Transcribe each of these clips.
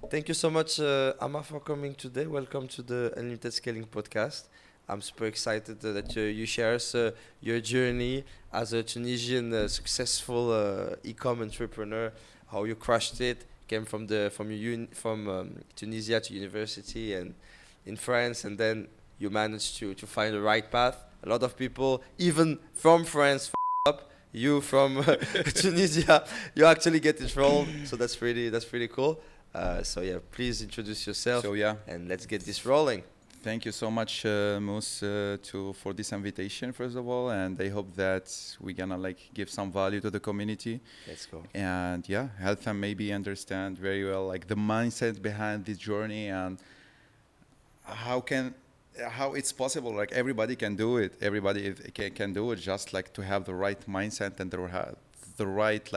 Thank you so much, Ama, for coming today. Welcome to the Unlimited Scaling podcast. I'm super excited that you share us your journey as a Tunisian successful e-com entrepreneur. How you crushed it, came from Tunisia to university and in France, and then you managed to find the right path. A lot of people, even from France, up. You from Tunisia, you actually get it wrong. So that's pretty cool. So yeah, please introduce yourself So yeah, and let's get this rolling. thank you so much, Moose, for this invitation first of all, and I hope that we're gonna like give some value to the community, Let's go. and yeah, help them maybe understand very well like the mindset behind this journey and how can how it's possible. Like everybody can do it. Everybody can do it. Just like to have the right mindset and the right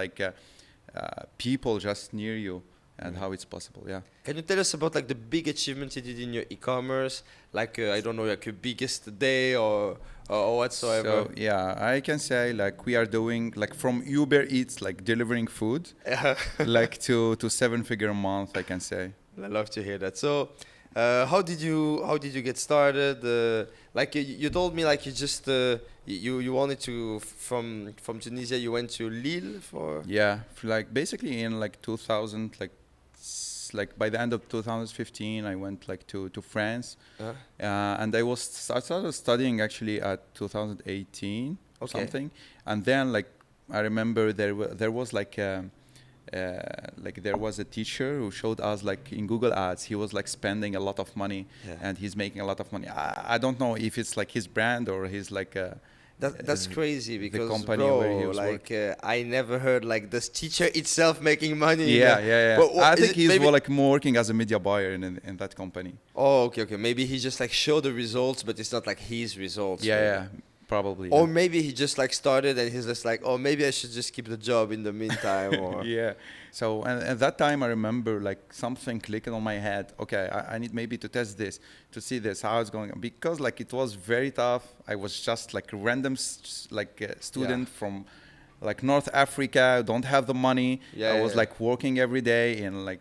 people just near you, and how it's possible. Yeah. Can you tell us about like the big achievements you did in your e-commerce? Like I don't know, like your biggest day or whatsoever. So yeah, I can say like we are doing like from Uber Eats, like delivering food, like to seven-figure a month, I can say. I love to hear that. So, how did you get started? Like you told me, like you just you wanted to from Tunisia, you went to Lille for. Yeah, like basically in like 2000, like by the end of 2015, I went like to France, Uh, and I started studying actually at 2018 Okay. something, and then like I remember there was like there was a teacher who showed us like in Google Ads he was like spending a lot of money, Yeah. and he's making a lot of money. I don't know if it's like his brand or his like That's crazy because company bro, where he was like I never heard like this teacher itself making money. yeah. What I is think it he's maybe? more like more working as a media buyer in that company. Oh, okay. Maybe he just like showed the results, but it's not like his results. Yeah, probably. Or maybe he just like started and he's just like, oh, maybe I should just keep the job in the meantime. Or Yeah. So and at that time, I remember like something clicking on my head. Okay, I need maybe to test this, to see this how it's going, because like it was very tough. I was just like a random student from like North Africa, don't have the money. Yeah, I was yeah. like working every day in like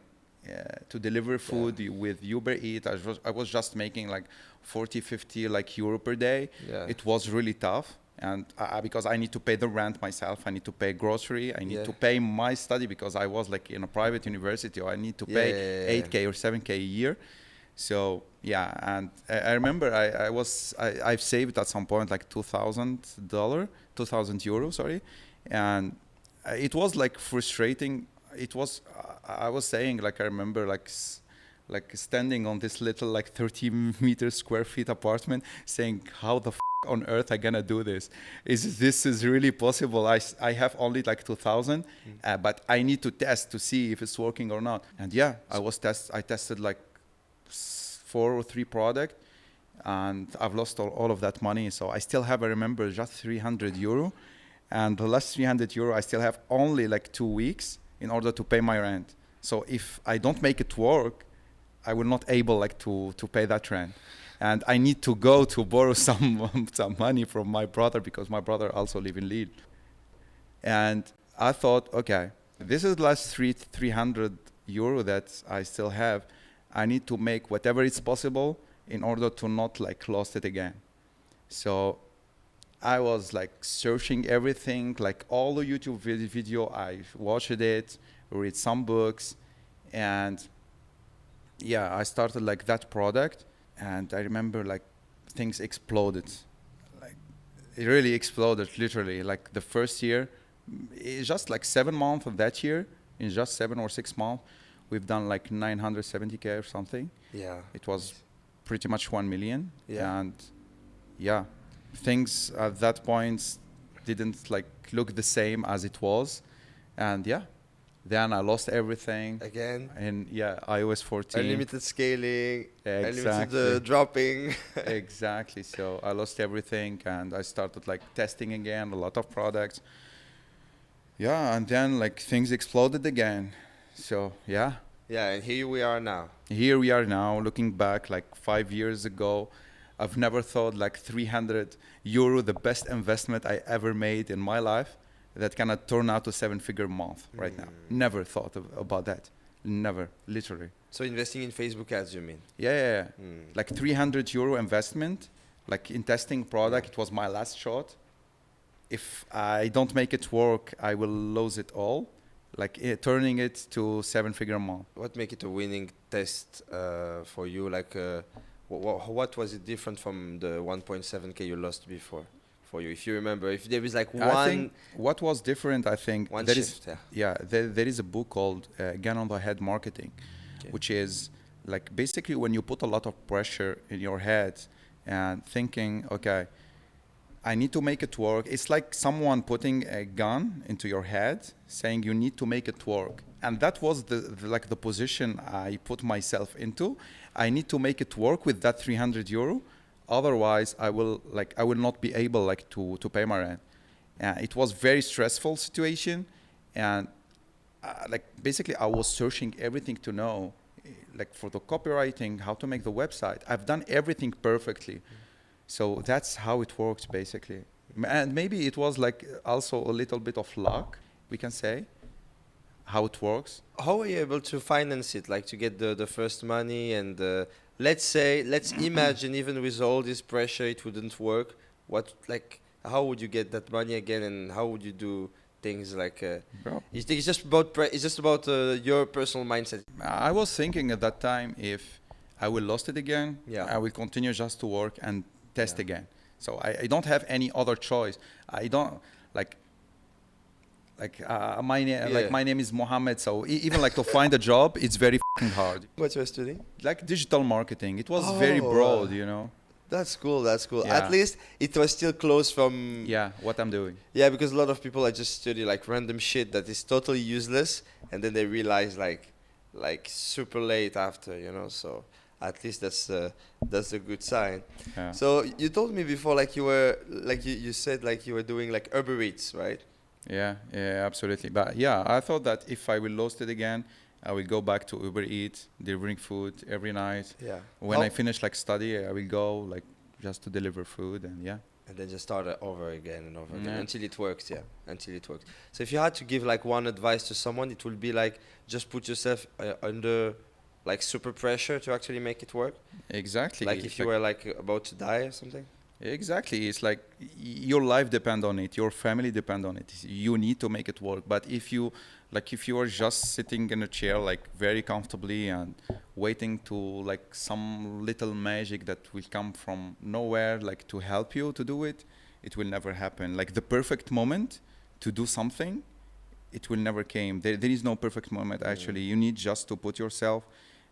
to deliver food with Uber Eats. I was just making like 40, 50 like euro per day. Yeah. It was really tough. And because I need to pay the rent myself, I need to pay grocery, I need Yeah. to pay my study because I was like in a private university, or I need to Yeah, pay yeah, yeah. 8K or 7K a year. So yeah, and I remember I've saved at some point like $2,000, 2,000 euro, sorry, and it was like frustrating. It was I was saying like I remember like standing on this little like 30 meter square feet apartment, saying how the on earth I gonna do this? This is really possible? I have only like 2,000, but I need to test to see if it's working or not. And yeah, I tested like 4 or 3 products, and I've lost all of that money. So I still have, I remember, just 300 euro, and the last 300 euro I still have only like 2 weeks in order to pay my rent. So if I don't make it work, I will not able like to pay that rent, and I need to go to borrow some money from my brother, because my brother also live in Lille. And I thought, okay, this is the last 300 euro that I still have. I need to make whatever is possible in order to not like lost it again. So I was like searching everything, like all the YouTube video. I watched it, read some books, and yeah, I started like that product, and I remember like things exploded. Like it really exploded, literally. Like the first year, it's just like 7 months of that year, in just 7 or 6 months, we've done like 970K or something. Yeah. It was pretty much 1 million. Yeah. And yeah, things at that point didn't like look the same as it was. And yeah, then I lost everything. Again. And yeah, iOS 14. Unlimited scaling. Unlimited Exactly. dropping. Exactly. So I lost everything, and I started like testing again a lot of products. Yeah, and then like things exploded again. So yeah, Yeah, and here we are now. here we are now. Looking back like 5 years ago, I've never thought like 300 euro, the best investment I ever made in my life, that gonna turn out to 7-figure month right now. Never thought about that, never, literally. So investing in Facebook ads, you mean? Yeah. Mm. Like 300 euro investment, like in testing product. Yeah. It was my last shot. If I don't make it work, I will lose it all. Like turning it to 7-figure amount. What make it a winning test for you? Like, what was it different from the 1.7K you lost before for you? If you remember, if there is like I think what was different, I think one there shift, is, yeah. there is a book called Gun on the Head Marketing, Okay. which is like basically when you put a lot of pressure in your head and thinking, okay, I need to make it work. It's like someone putting a gun into your head saying you need to make it work. And that was the position I put myself into. I need to make it work with that 300 euro. Otherwise, I will not be able like to pay my rent. It was very stressful situation. And like basically I was searching everything to know, like for the copywriting, how to make the website. I've done everything perfectly. So that's how it works basically. And maybe it was like also a little bit of luck, we can say, how it works. How were you able to finance it, like to get the first money? And let's imagine even with all this pressure it wouldn't work. How would you get that money again, and how would you do things like Bro, you think it's just about your personal mindset? I was thinking at that time, if I will lose it again, Yeah. I will continue just to work and test Yeah. again. So I don't have any other choice. I don't my name is Mohammed. So even like to find a job, it's very fucking hard. What you were studying? Like digital marketing, it was very broad, you know. That's cool. Yeah. At least it was still close from. Yeah, what I'm doing. Yeah, because a lot of people just study like random shit that is totally useless, and then they realize like super late after, you know. So at least that's a good sign. Yeah. So you told me before, like you said, like you were doing like Uber Eats, right? Yeah, absolutely. But yeah, I thought that if I will lose it again, I will go back to Uber Eats, delivering food every night. Yeah. When I finish like study, I will go like just to deliver food, and yeah. And then just start it over again and over again Yeah. until it works. Yeah, until it works. So if you had to give like one advice to someone, it would be like just put yourself under like super pressure to actually make it work. Exactly. Like if you were like about to die or something. Exactly. It's like your life depend on it, your family depend on it. You need to make it work. But if you are just sitting in a chair like very comfortably and waiting to like some little magic that will come from nowhere like to help you to do it, it will never happen. Like the perfect moment to do something, it will never came. There is no perfect moment actually. You need just to put yourself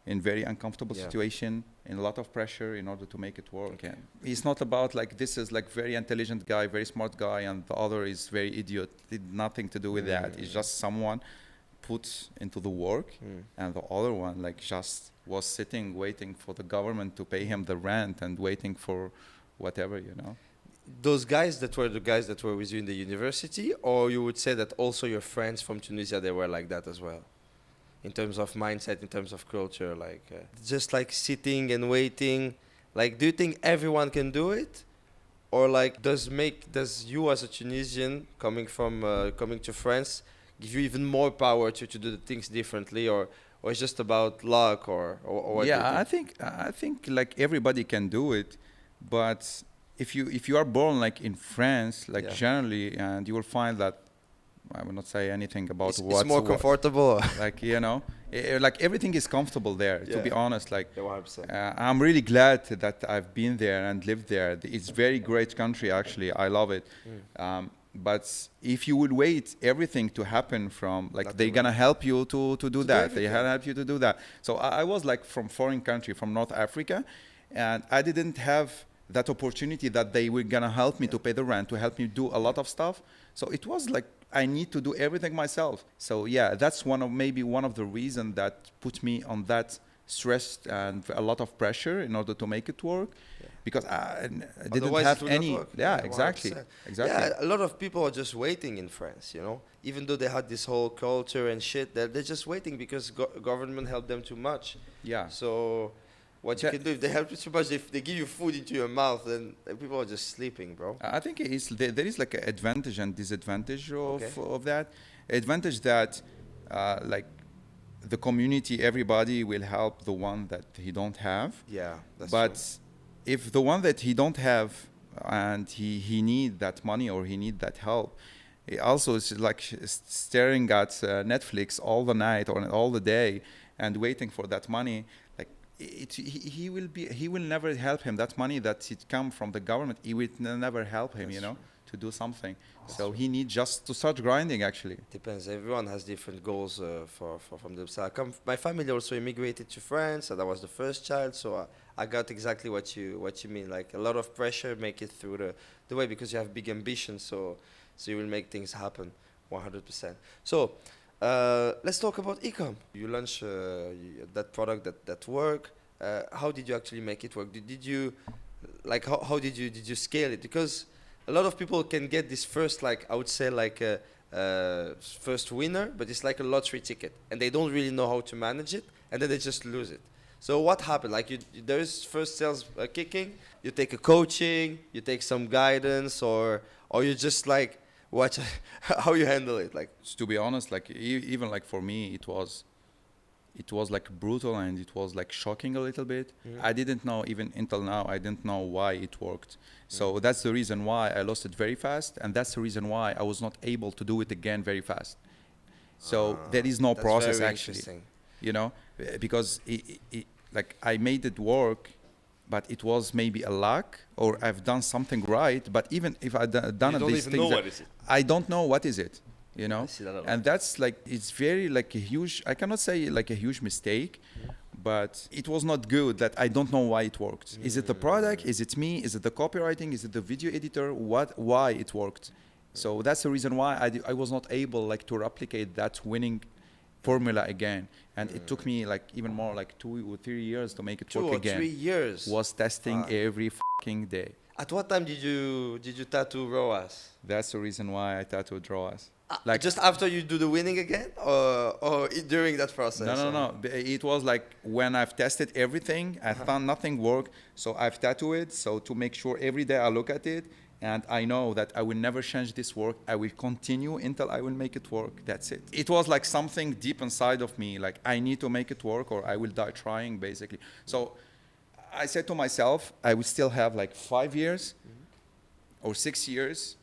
in very uncomfortable situation, in a lot of pressure in order to make it work. Okay. And it's not about like this is like very intelligent guy, very smart guy, and the other is very idiot. It had nothing to do with that. It's just someone put into the work, and the other one like just was sitting waiting for the government to pay him the rent and waiting for whatever, you know. Those guys that were the guys that were with you in the university, or you would say that also your friends from Tunisia, they were like that as well? In terms of mindset, in terms of culture, like just like sitting and waiting. Like, do you think everyone can do it, or like does you as a Tunisian coming to France give you even more power to do the things differently, or it's just about luck, or what? Yeah, do you think? I think like everybody can do it, but if you are born like in France, like generally, and you will find that I will not say anything about it's more comfortable. Like, you know, like everything is comfortable there, to be honest. Like, 100%. I'm really glad that I've been there and lived there. It's very great country, actually. I love it. But if you would wait everything to happen from, like, they're going to help you to do that. They help you to do that. So I was like from foreign country, from North Africa, and I didn't have that opportunity that they were going to help me to pay the rent, to help me do a lot of stuff. So it was like, I need to do everything myself. So yeah, that's one of the reasons that put me on that stress and a lot of pressure in order to make it work, because I didn't have any. Yeah, exactly. Yeah, a lot of people are just waiting in France, you know, even though they had this whole culture and shit. They're just waiting because government helped them too much. Yeah. So what you can do, if they help you too much, if they give you food into your mouth, then people are just sleeping, bro. I think there is like an advantage and disadvantage of that. Advantage that like the community, everybody will help the one that he don't have. Yeah, that's But true. if the one that he don't have and he need that money or he need that help, he also is like staring at Netflix all the night or all the day and waiting for that money. Like he will never help him. That money that it come from the government, it will never help him. That's You know, true. to do something. That's So true. he needs just to start grinding. Actually. Depends. Everyone has different goals for from themselves. My family also immigrated to France, and I was the first child, so I got exactly what you mean. Like a lot of pressure, make it through the way because you have big ambitions. So you will make things happen, 100%. So let's talk about ecom. You launch that product that work. How did you actually make it work? Did you like how did you scale it? Because a lot of people can get this first, like I would say, like a first winner, but it's like a lottery ticket, and they don't really know how to manage it, and then they just lose it. So what happened? Like there is first sales kicking. You take a coaching, you take some guidance, or you just like watch how you handle it. Like To be honest, like even like for me, it was like brutal and it was like shocking a little bit. I didn't know, even until now, I didn't know why it worked. So that's the reason why I lost it very fast, and that's the reason why I was not able to do it again very fast. So there is no that's process very actually, interesting. you know, because like I made it work, but it was maybe a luck or I've done something right. But even if I done You don't these even know things, what is it. I don't know what is it, you know. I see that a lot. And that's like, it's very like a huge, I cannot say like a huge mistake, but it was not good that I don't know why it worked. Is it the product? Is it me? Is it the copywriting? Is it the video editor? Why it worked? So that's the reason why I was not able like to replicate that winning formula again. And it took me like even more like 2 or 3 years to make it Two work or again. 3 years. Was testing Fuck. every fucking day. At what time did you tattoo ROAS? That's the reason why I tattooed draws. Like just after you do the winning again, or during that process? No. It was like when I've tested everything, I found nothing worked. So I've tattooed it. So to make sure every day I look at it and I know that I will never change this work. I will continue until I will make it work. That's it. It was like something deep inside of me. Like I need to make it work or I will die trying basically. So I said to myself, I will still have like 5 years or 6 years.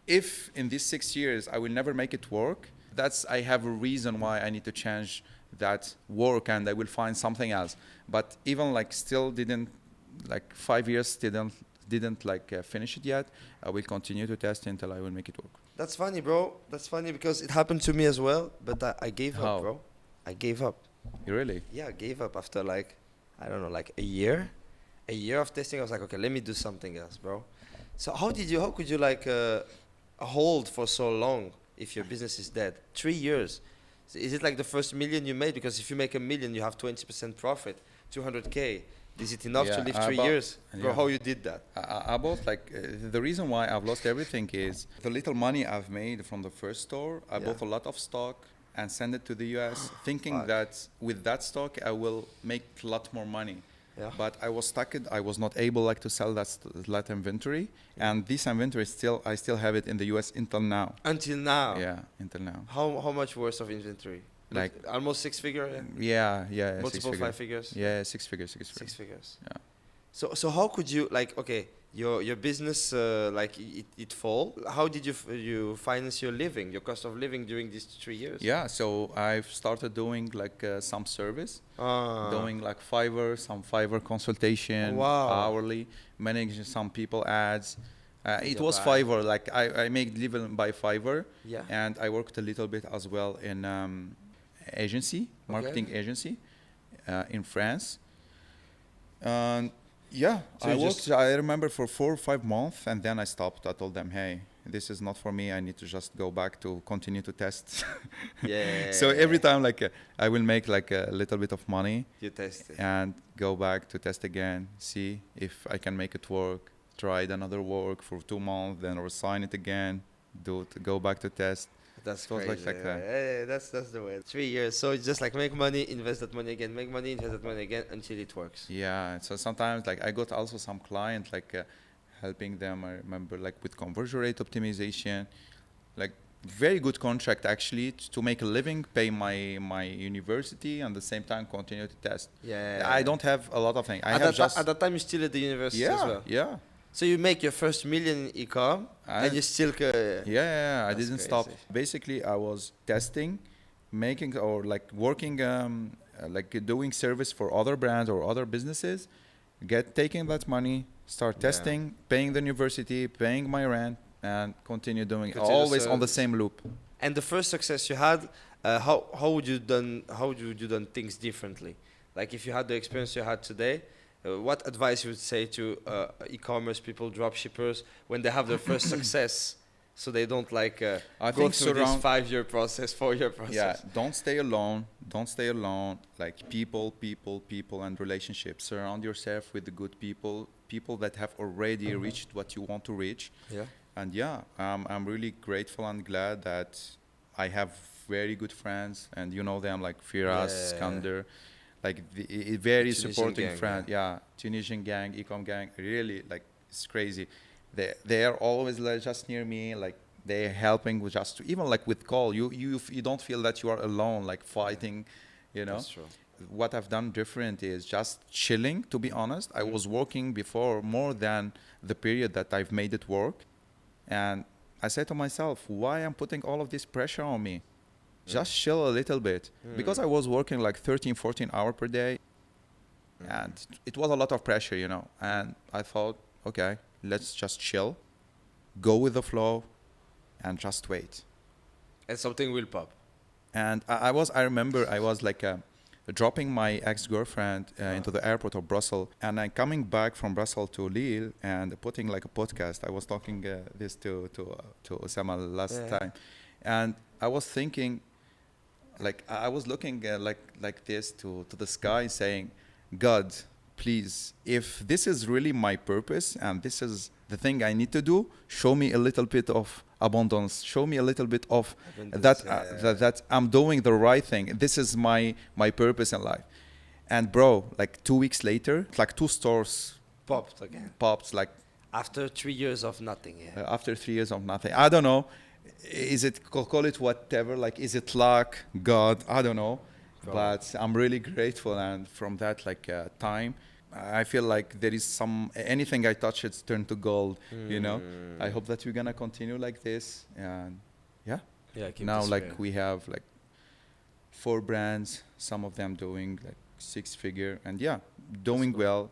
If in these 6 years I will never make it work, I have a reason why I need to change that work and I will find something else. But even like still didn't, like 5 years didn't like finish it yet. I will continue to test until I will make it work. That's funny, bro. That's funny because it happened to me as well, but I gave How? up, bro. I gave up. Really? Yeah, I gave up after like, I don't know, like a year. A year of testing, I was like, okay, let me do something else, bro. So how could you like hold for so long if your business is dead? 3 years. So is it like the first million you made? Because if you make $1 million, you have 20% profit, 200K. Is it enough to Yeah, live 3 years? Bro, yeah. how you did that? About like the reason why I've lost everything is the little money I've made from the first store. I bought a lot of stock and sent it to the US, thinking Fuck. that with that stock I will make a lot more money. Yeah. But I was stuck. I was not able like to sell that inventory, and this inventory I still have it in the US until now. Until now? Yeah, until now. How much worth of inventory? Like almost 6 figure? yeah, Multiple 6 5 figures? Yeah, 6 figures. 6 figures. Yeah. So how could you like, okay, your business like it fall? How did you finance your living, your cost of living during these 3 years? Yeah, so I've started doing like some service, doing like some Fiverr consultation, Wow. hourly, managing some people ads. It was Bye. Fiverr, like I make living by Fiverr, Yeah. and I worked a little bit as well in agency, marketing agency in France. And yeah, So I you worked, I remember for 4 or 5 months, and then I stopped. I told them, hey, this is not for me. I need to just go back to continue to test. Yeah. So every time like I will make like a little bit of money You test it. and go back to test again, see if I can make it work, tried another work for 2 months, then resign it again, go back to test. That's So it was crazy. like that. Yeah, that's the way. 3 years. So it's just like make money, invest that money again, make money, invest that money again until it works. Yeah, so sometimes like I got also some client like helping them. I remember like with conversion rate optimization, like very good contract actually to make a living, pay my university, and at the same time continue to test. Yeah. I don't have a lot of things. I At have at that time, you're still at the university as well. yeah. So you make your first million in e-com, and you still. Yeah, I That's didn't crazy. stop. Basically, I was testing, making or like working, like doing service for other brands or other businesses, taking that money, start Yeah. testing, paying the university, paying my rent, and continue doing Continue always on the service. same loop. And the first success you had, how would you done things differently? Like if you had the experience you had today, what advice you would say to e-commerce people, dropshippers, when they have their first success, so they don't like I go think through this 5-year process, 4-year process? Yeah, don't stay alone. Don't stay alone. Like people, and relationships. Surround yourself with the good people that have already reached what you want to reach. Yeah. And yeah, I'm really grateful and glad that I have very good friends, and you know them like Firas, Yeah. Skander, like the very Tunisian supporting gang, friend. Yeah, Tunisian gang, ecom gang, really like it's crazy. They are always like just near me, like they're helping with just to, even like with call. You don't feel that you are alone, like fighting, you know. That's true. What I've done different is just chilling. To be honest, I was working before more than the period that I've made it work. And I said to myself, why I'm putting all of this pressure on me? Just chill a little bit. Because I was working like 13, 14 hours per day. And it was a lot of pressure, you know. And I thought, okay, let's just chill, go with the flow, and just wait. And something will pop. And I remember I was like dropping my ex-girlfriend into the airport of Brussels, and I'm coming back from Brussels to Lille and putting like a podcast. I was talking this to Osama last time, and I was thinking, like I was looking like this to the sky, saying, God, please, if this is really my purpose and this is the thing I need to do, show me a little bit of abundance, show me a little bit of that I'm doing the right thing. This is my purpose in life. And bro, like 2 weeks later, like 2 stores Popped again. popped, like After 3 years of nothing. Yeah. after 3 years of nothing. I don't know. Is it, call it whatever, like is it luck, God, I don't know. Bro. But I'm really grateful, and from that like time, I feel like there is anything I touch, it's turned to gold, you know. I hope that we're gonna continue like this, and yeah. Yeah. Keep Now this like real. we have like 4 brands, some of them doing like 6-figure, and yeah, doing good. well,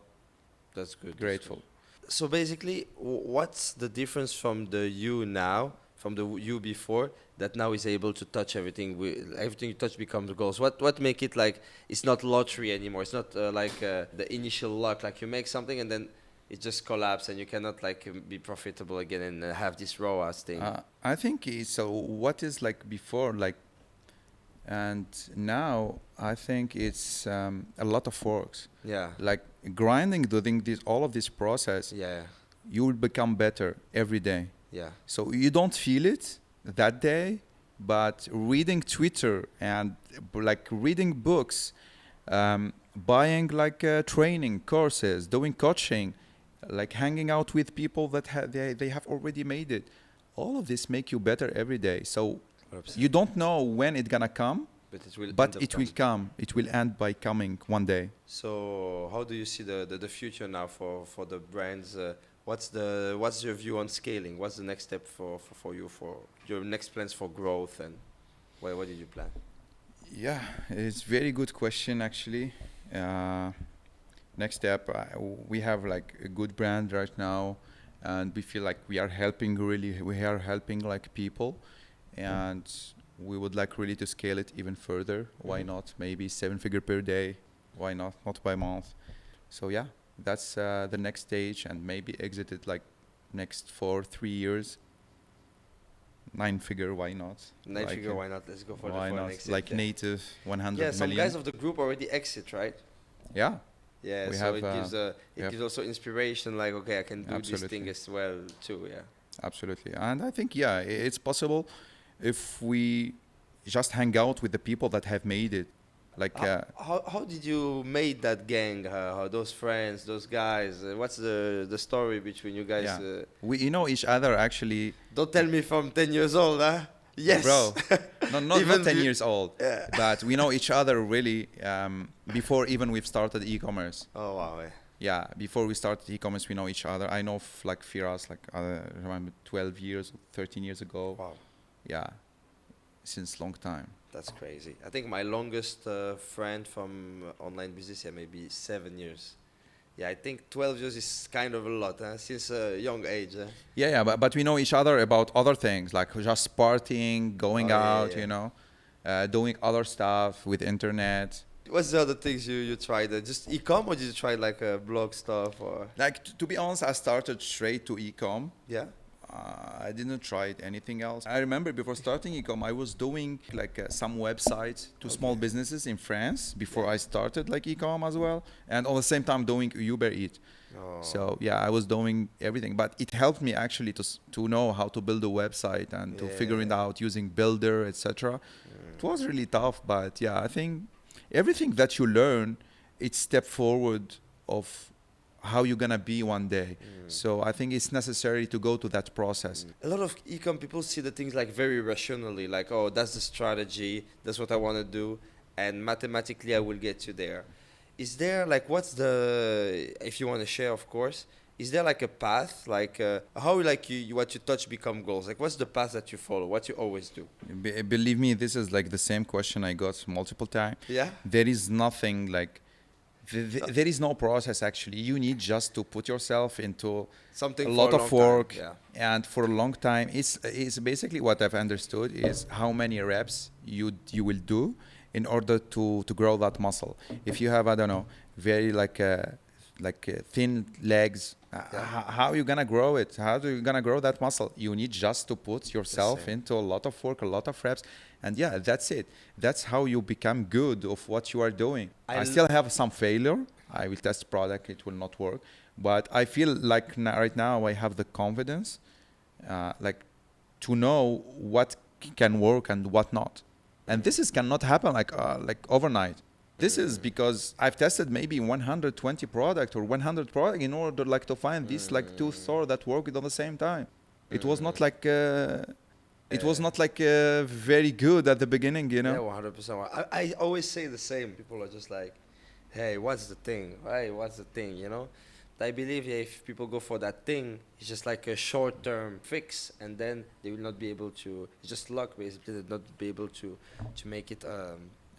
That's good. that's grateful. good. So basically, what's the difference from the you now, from the you before, that now is able to touch everything? Everything you touch becomes goals. What make it like it's not lottery anymore? It's not like the initial luck. Like you make something and then it just collapses and you cannot like be profitable again and have this ROAS thing. I think so. What is like before, like, and now I think it's a lot of works. Yeah. Like grinding, doing all of this process, Yeah. you will become better every day. Yeah. So you don't feel it that day, but reading Twitter and like reading books, buying like training courses, doing coaching, like hanging out with people that they have already made it. All of this make you better every day. So 100%. you don't know when it's gonna come, But it will. but end up it will coming. come. It will end by coming one day. So how do you see the future now for the brands? What's your view on scaling? What's the next step for you, for your next plans for growth, and what did you plan? Yeah, it's very good question actually. Next step, we have like a good brand right now, and we feel like we are helping like people, and we would like really to scale it even further. Why not? Maybe 7-figure per day. Why not? Not by month. So yeah, that's the next stage, and maybe exit it like next 3 years. 9-figure, why not? 9-figure, why not? Let's go for why the not? next Like step. native 100 Yeah, some million. guys of the group already exit, right? Yeah. Yeah, We so have, it gives yep. gives also inspiration. Like, okay, I can do this Absolutely. thing as well too. Yeah. Absolutely. And I think, yeah, it's possible if we just hang out with the people that have made it. Like, How did you make that gang? Those friends, those guys? What's the story between you guys? yeah. We know each other actually. Don't tell me from 10 years old, huh? Yes. bro. Not Even 10 be- years old, Yeah. but we know each other really before even we've started e-commerce. Oh wow. Yeah, before we started e-commerce, we know each other. I know like Firas, like around 12 years, 13 years ago. Wow. Yeah, since long time. That's crazy. I think my longest friend from online business, yeah, maybe 7 years. Yeah, I think 12 years is kind of a lot, since a young age. Yeah, but we know each other about other things, like just partying, going Oh, yeah, out, yeah. you know, doing other stuff with internet. What's the other things you tried? Just e-com, or did you try like blog stuff or? Like, to be honest, I started straight to e-com. Yeah. I didn't try anything else. I remember before starting e-com, I was doing like some websites to small businesses in France before I started like e-com as well, and at the same time doing Uber Eats. Oh. So yeah, I was doing everything, but it helped me actually to know how to build a website and to figure it out using Builder, etc. It was really tough, but yeah, I think everything that you learn, it's step forward of how you're gonna be one day. So I think it's necessary to go to that process. A lot of e-com people see the things like very rationally, like, oh, that's the strategy, that's what I want to do, and mathematically I will get you there. Is there like, what's the, if you want to share, of course, is there like a path, like how like you what you touch become goals? Like, what's the path that you follow? What you always do? Believe me, this is like the same question I got multiple times. Yeah. There is nothing like, there is no process actually. You need just to put yourself into Something a for lot a of long time, work, yeah. and for a long time. It's basically what I've understood is how many reps you will do in order to grow that muscle. If you have, I don't know, very thin legs, how are you gonna grow it? How are you gonna grow that muscle? You need just to put yourself into a lot of work, a lot of reps, and yeah, that's it. That's how you become good of what you are doing. I still have some failure. I will test product, it will not work, but I feel like right now I have the confidence, like to know what can work and what not. And this cannot happen like overnight. This is because I've tested maybe 120 product or 100 product in order like to find these like two store that work at the same time. It was not like it was not like very good at the beginning, you know. Yeah, 100%. I always say the same. People are just like, hey, what's the thing? Hey, what's the thing? You know. I believe if people go for that thing, it's just like a short-term fix, and then they will not be able to. It's just luck, basically. They'll not be able to make it.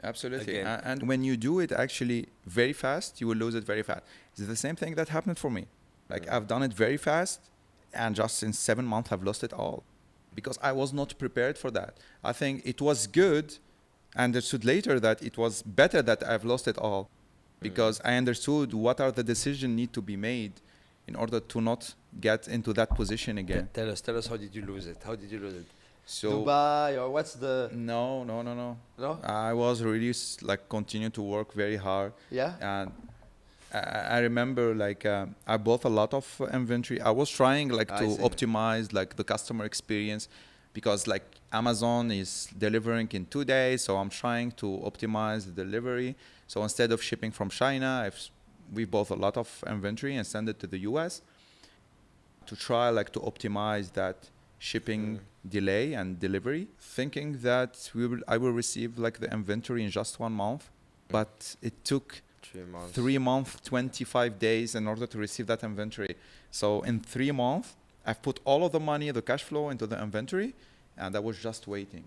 Absolutely. Again. And when you do it actually very fast, you will lose it very fast. It's the same thing that happened for me. Like I've done it very fast, and just in 7 months I've lost it all because I was not prepared for that. I think it was good. I understood later that it was better that I've lost it all because I understood what are the decisions need to be made in order to not get into that position again. Tell us, how did you lose it? How did you lose it? So Dubai, or what's the? no. No. I was really like continue to work very hard. Yeah. And I remember like I bought a lot of inventory. I was trying like to optimize like the customer experience because like Amazon is delivering in 2 days, so I'm trying to optimize the delivery. So instead of shipping from China, we bought a lot of inventory and send it to the US to try like to optimize that shipping delay and delivery, thinking that I will receive like the inventory in just 1 month, but it took 3 months. 3 months, 25 days in order to receive that inventory. So in 3 months, I've put all of the money, the cash flow into the inventory, and I was just waiting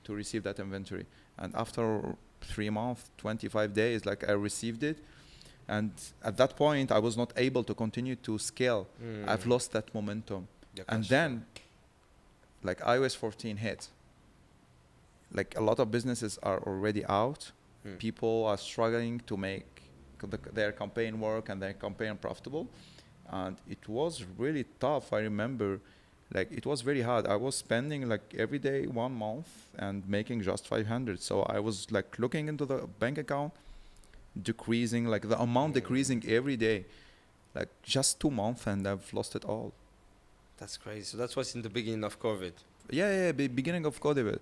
to receive that inventory. And after 3 months, 25 days, like I received it. And at that point, I was not able to continue to scale. I've lost that momentum. And then, like iOS 14 hit. Like a lot of businesses are already out. People are struggling to make their campaign work and their campaign profitable. And it was really tough. I remember, like it was very hard. I was spending like every day 1 month and making just 500. So I was like looking into the bank account, decreasing, like the amount decreasing every day, like just 2 months, and I've lost it all. That's crazy. So that was in the beginning of COVID. Yeah, beginning of COVID.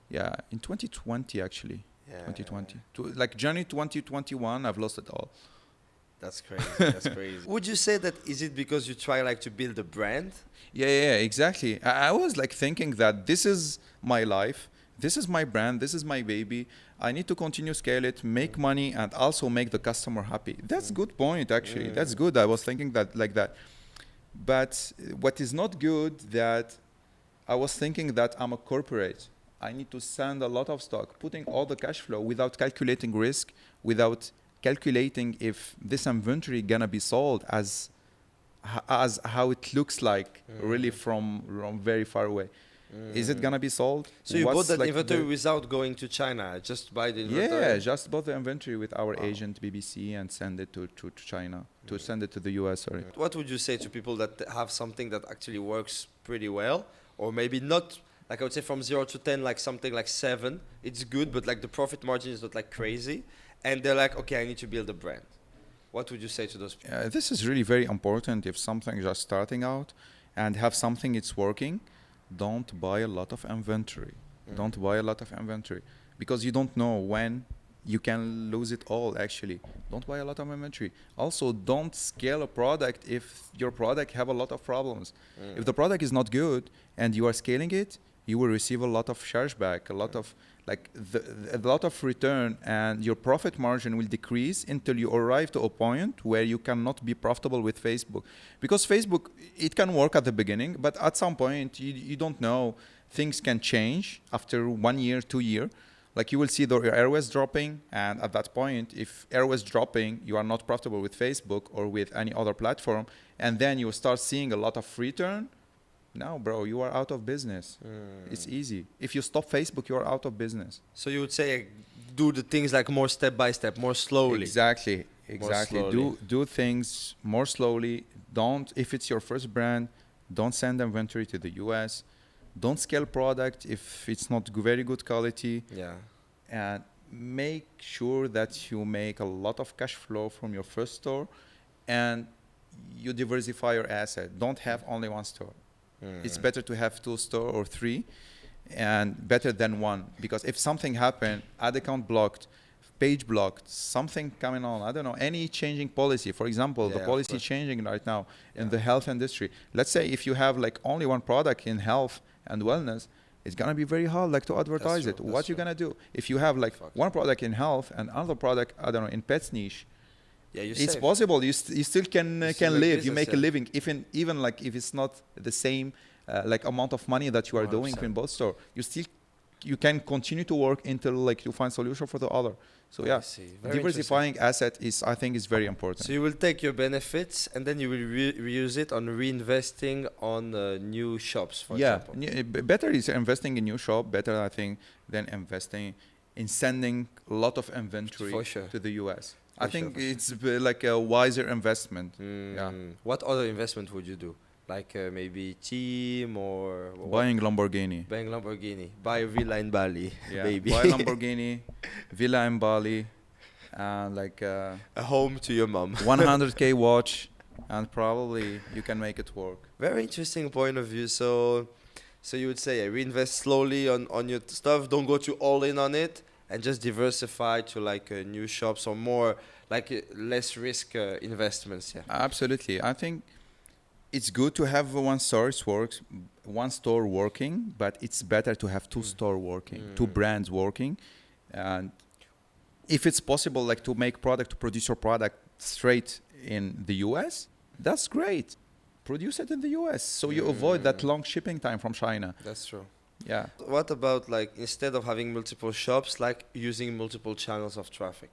Yeah, in 2020 actually. Yeah. 2020. Like January 2021, I've lost it all. That's crazy. That's crazy. Would you say that is it because you try like to build a brand? Yeah, exactly. I was like thinking that this is my life, this is my brand, this is my baby. I need to continue scale it, make money, and also make the customer happy. That's good point, actually. That's good. I was thinking that like that. But what is not good that I was thinking that I'm a corporate. I need to send a lot of stock, putting all the cash flow without calculating risk, without calculating if this inventory gonna be sold as how it looks like really from very far away. Is it gonna be sold? So you bought What's that like inventory without going to China, just buy the inventory? yeah, just bought the inventory with our agent BBC and send it to China, to send it to the US, sorry. What would you say to people that have something that actually works pretty well, or maybe not, like I would say from 0 to 10, like something like 7, it's good, but like the profit margin is not like crazy, and they're like, okay, I need to build a brand. What would you say to those people? This is really very important. If something is just starting out and have something it's working, don't buy a lot of inventory. Don't buy a lot of inventory because you don't know when you can lose it all. Actually, don't buy a lot of inventory. Also, don't scale a product if your product have a lot of problems. If the product is not good and you are scaling it, you will receive a lot of chargeback, a lot of a lot of return, and your profit margin will decrease until you arrive to a point where you cannot be profitable with Facebook. Because Facebook, it can work at the beginning, but at some point you don't know. Things can change after 1 year, 2 years. Like you will see the airways dropping, and at that point, if airways dropping, you are not profitable with Facebook or with any other platform, and then you start seeing a lot of return. No, bro, you are out of business. It's easy. If you stop Facebook, you are out of business. So you would say do the things like more step by step, more slowly. Exactly. Slowly. Do things more slowly. Don't, if it's your first brand, don't send inventory to the US. Don't scale product if it's not very good quality. Yeah. And make sure that you make a lot of cash flow from your first store, and you diversify your asset. Don't have only one store. It's better to have 2 stores or 3, and better than 1. Because if something happened, ad account blocked, page blocked, something coming on, I don't know, any changing policy. For example, the policy changing right now in the health industry. Let's say if you have like only one product in health and wellness, it's gonna be very hard like to advertise it. What you gonna do? If you have like one product in health and another product, I don't know, in pets niche, it's possible. You still can live. Business, you make a living, even like if it's not the same like amount of money that you are 100%. Doing in both store. You can continue to work until like you find solution for the other. So yeah, diversifying asset I think is very important. So you will take your benefits and then you will reuse it on reinvesting on new shops, for example. Yeah, better is investing in new shop. Better I think than investing in sending a lot of inventory to the US. I think it's like a wiser investment. Yeah. What other investment would you do? Like maybe team or buying Lamborghini. Buying Lamborghini. Buy a villa in Bali. Yeah. Maybe. Buy Lamborghini, villa in Bali, and like a home to your mom. 100K watch, and probably you can make it work. Very interesting point of view. So you would say reinvest slowly on your stuff. Don't go too all in on it. And just diversify to like new shops or more like less risk investments. Yeah. Absolutely. I think it's good to have one store working, but it's better to have 2 stores working, 2 brands working. And if it's possible, like to produce your product straight in the US, that's great. Produce it in the US so you avoid that long shipping time from China. That's true. Yeah. What about like instead of having multiple shops, like using multiple channels of traffic?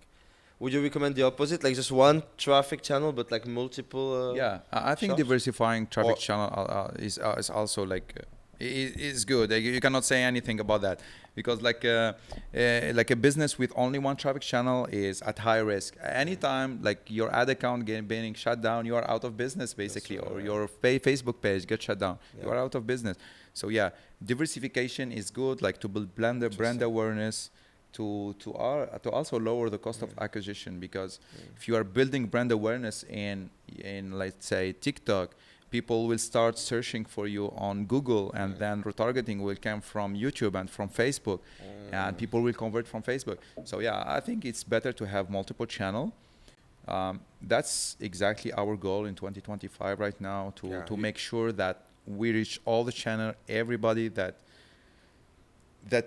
Would you recommend the opposite, like just one traffic channel, but like multiple? I think diversifying traffic channel is also like is good. You cannot say anything about that because like a business with only one traffic channel is at high risk. Anytime like your ad account being shut down, you are out of business basically, or your Facebook page gets shut down, you are out of business. So yeah, diversification is good, like to build brand awareness, to also lower the cost of acquisition. Because if you are building brand awareness in let's say TikTok, people will start searching for you on Google, and then retargeting will come from YouTube and from Facebook, and people will convert from Facebook. So yeah, I think it's better to have multiple channel. That's exactly our goal in 2025 right now, to make sure that we reach all the channel, everybody that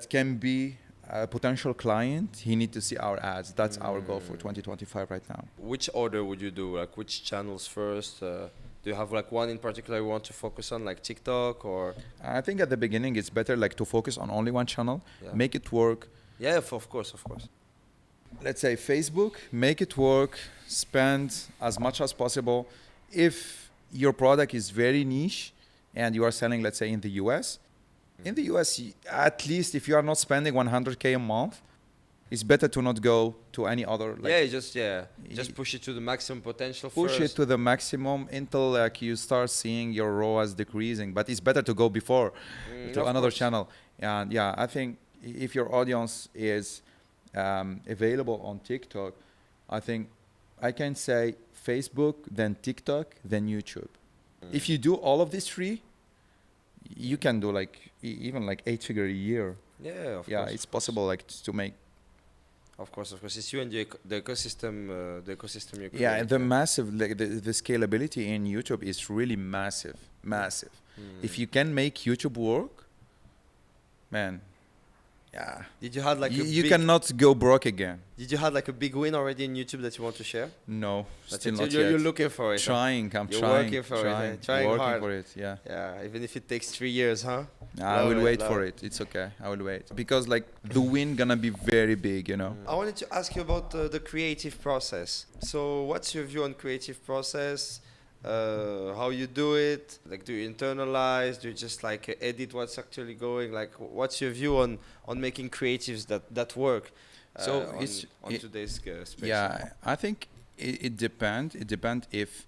can be a potential client. He need to see our ads. That's our goal for 2025 right now. Which order would you do? Like which channels first? Do you have like one in particular you want to focus on, like TikTok or? I think at the beginning it's better like to focus on only one channel, make it work. Yeah, of course. Let's say Facebook, make it work, spend as much as possible. If your product is very niche and you are selling, let's say in the US, at least if you are not spending 100K a month, it's better to not go to any other. Like, just push it to the maximum potential push first. it to the maximum until like you start seeing your ROAS decreasing. But it's better to go before to another channel. And yeah, I think if your audience is available on TikTok, I think I can say Facebook, then TikTok, then YouTube. If you do all of these three, you can do like even like 8-figure a year. Yeah, of yeah, course. it's possible like to make. Of course. It's you and the ecosystem you create. Yeah, the massive, like the scalability in YouTube is really massive. If you can make YouTube work, man, yeah. Did you have like you cannot go broke again. Did you have like a big win already in YouTube that you want to share? No, That's still it. not You're yet. looking for it. I'm You're trying. Working for it. Trying working hard. for it. Yeah. Yeah, even if it takes 3 years, huh? I will wait for it. It's okay. I will wait because like the win gonna be very big, you know. I wanted to ask you about the creative process. So, what's your view on creative process? How you do it? Like, do you internalize? Do you just like edit what's actually going? Like, what's your view on making creatives that work? So on today's space. Yeah, I think it depends. It depends if,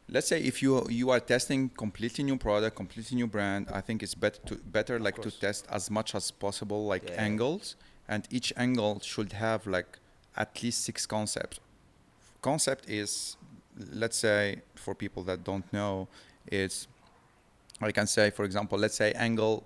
let's say, if you are testing completely new product, completely new brand. I think it's better like to test as much as possible, like angles, and each angle should have like at least 6 concepts. Concept is, let's say, for people that don't know, it's, I can say, for example, let's say angle